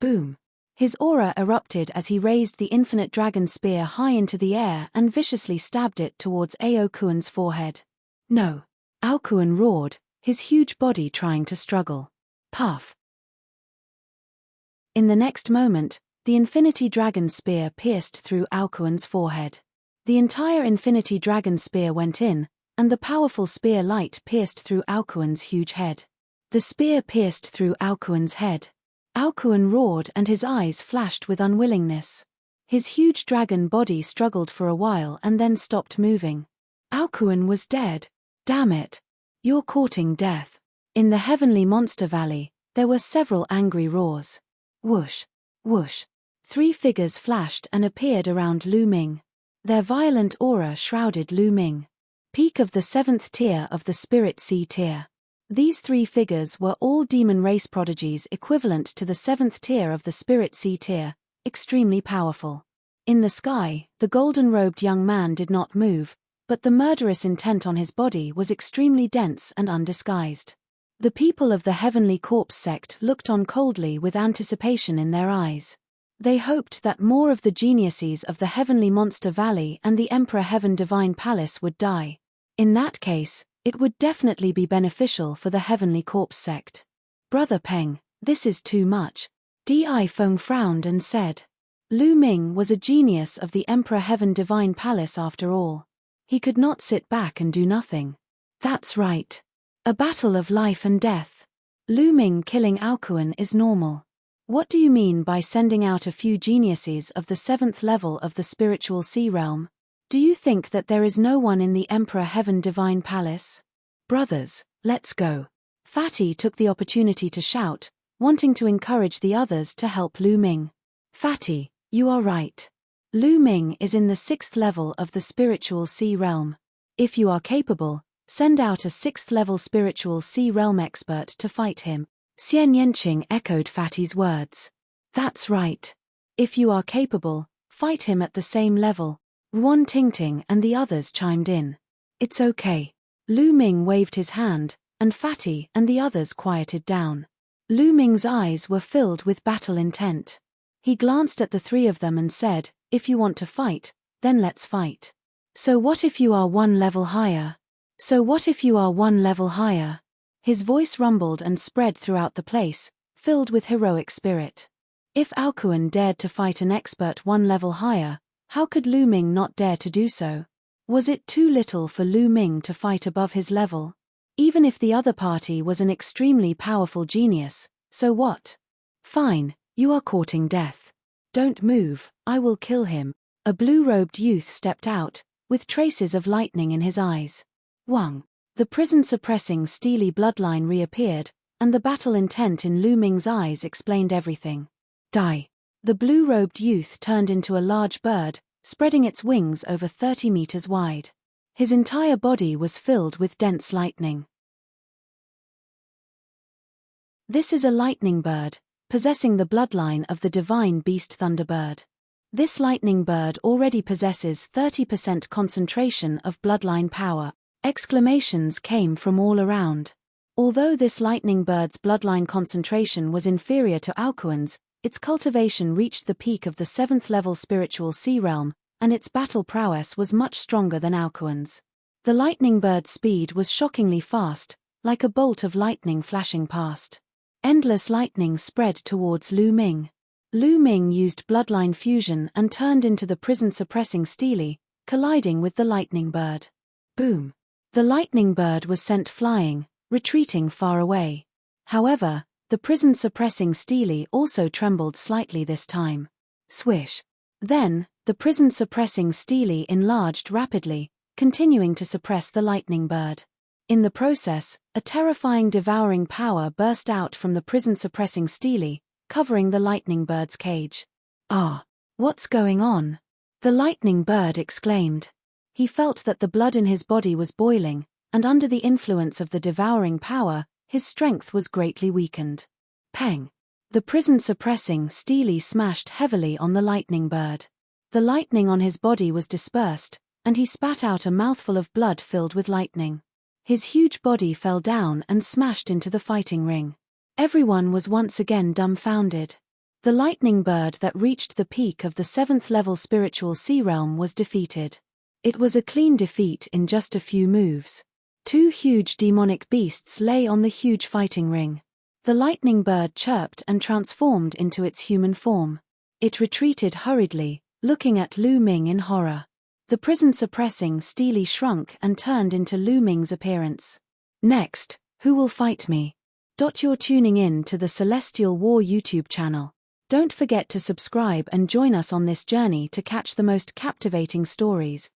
Boom. His aura erupted as he raised the infinite dragon spear high into the air and viciously stabbed it towards Aokuan's forehead. No. Aokuan roared, his huge body trying to struggle. Puff. In the next moment, the Infinity Dragon Spear pierced through Aokuan's forehead. The entire Infinity Dragon Spear went in, and the powerful spear light pierced through Aokuan's huge head. The spear pierced through Aokuan's head. Aokuan roared and his eyes flashed with unwillingness. His huge dragon body struggled for a while and then stopped moving. Aokuan was dead. Damn it. You're courting death. In the Heavenly Monster Valley, there were several angry roars. Whoosh. Whoosh. 3 figures flashed and appeared around Lu Ming. Their violent aura shrouded Lu Ming. Peak of the 7th tier of the Spirit Sea tier. These 3 figures were all demon race prodigies equivalent to the 7th tier of the Spirit Sea tier, extremely powerful. In the sky, the golden-robed young man did not move, but the murderous intent on his body was extremely dense and undisguised. The people of the Heavenly Corpse sect looked on coldly with anticipation in their eyes. They hoped that more of the geniuses of the Heavenly Monster Valley and the Emperor Heaven Divine Palace would die. In that case, it would definitely be beneficial for the Heavenly Corpse sect. Brother Peng, this is too much. Di Feng frowned and said. Lu Ming was a genius of the Emperor Heaven Divine Palace after all. He could not sit back and do nothing. That's right. A battle of life and death. Lu Ming killing Aokuan is normal. What do you mean by sending out a few geniuses of the 7th level of the spiritual sea realm? Do you think that there is no one in the Emperor Heaven Divine Palace? Brothers, let's go. Fatty took the opportunity to shout, wanting to encourage the others to help Lu Ming. Fatty, you are right. Lu Ming is in the 6th level of the spiritual sea realm. If you are capable, send out a 6th level spiritual sea realm expert to fight him. Xian Yanqing echoed Fatty's words. That's right. If you are capable, fight him at the same level. Ruan Tingting and the others chimed in. It's okay. Lu Ming waved his hand, and Fatty and the others quieted down. Lu Ming's eyes were filled with battle intent. He glanced at the 3 of them and said, if you want to fight, then let's fight. So what if you are 1 level higher? So what if you are 1 level higher? His voice rumbled and spread throughout the place, filled with heroic spirit. If Aokuan dared to fight an expert 1 level higher, how could Lu Ming not dare to do so? Was it too little for Lu Ming to fight above his level? Even if the other party was an extremely powerful genius, so what? Fine, you are courting death. Don't move, I will kill him. A blue-robed youth stepped out, with traces of lightning in his eyes. Wang. The prison-suppressing steely bloodline reappeared, and the battle intent in Lu Ming's eyes explained everything. Die. The blue-robed youth turned into a large bird, spreading its wings over 30 meters wide. His entire body was filled with dense lightning. This is a lightning bird, possessing the bloodline of the divine beast Thunderbird. This lightning bird already possesses 30% concentration of bloodline power. Exclamations came from all around. Although this lightning bird's bloodline concentration was inferior to Aokuan's, its cultivation reached the peak of the 7th level spiritual sea realm, and its battle prowess was much stronger than Aokuan's. The lightning bird's speed was shockingly fast, like a bolt of lightning flashing past. Endless lightning spread towards Lu Ming. Lu Ming used bloodline fusion and turned into the prison-suppressing Steely, colliding with the lightning bird. Boom! The lightning bird was sent flying, retreating far away. However, the prison-suppressing Steely also trembled slightly this time. Swish! Then, the prison-suppressing Steely enlarged rapidly, continuing to suppress the lightning bird. In the process, a terrifying devouring power burst out from the prison-suppressing Steely, covering the lightning bird's cage. Ah! What's going on? The lightning bird exclaimed. He felt that the blood in his body was boiling, and under the influence of the devouring power, his strength was greatly weakened. Peng! The prison-suppressing Steely smashed heavily on the lightning bird. The lightning on his body was dispersed, and he spat out a mouthful of blood filled with lightning. His huge body fell down and smashed into the fighting ring. Everyone was once again dumbfounded. The lightning bird that reached the peak of the 7th level spiritual sea realm was defeated. It was a clean defeat in just a few moves. 2 huge demonic beasts lay on the huge fighting ring. The lightning bird chirped and transformed into its human form. It retreated hurriedly, looking at Lu Ming in horror. The prison-suppressing Steely shrunk and turned into Lu Ming's appearance. Next, who will fight me? You're tuning in to the Celestial War YouTube channel. Don't forget to subscribe and join us on this journey to catch the most captivating stories.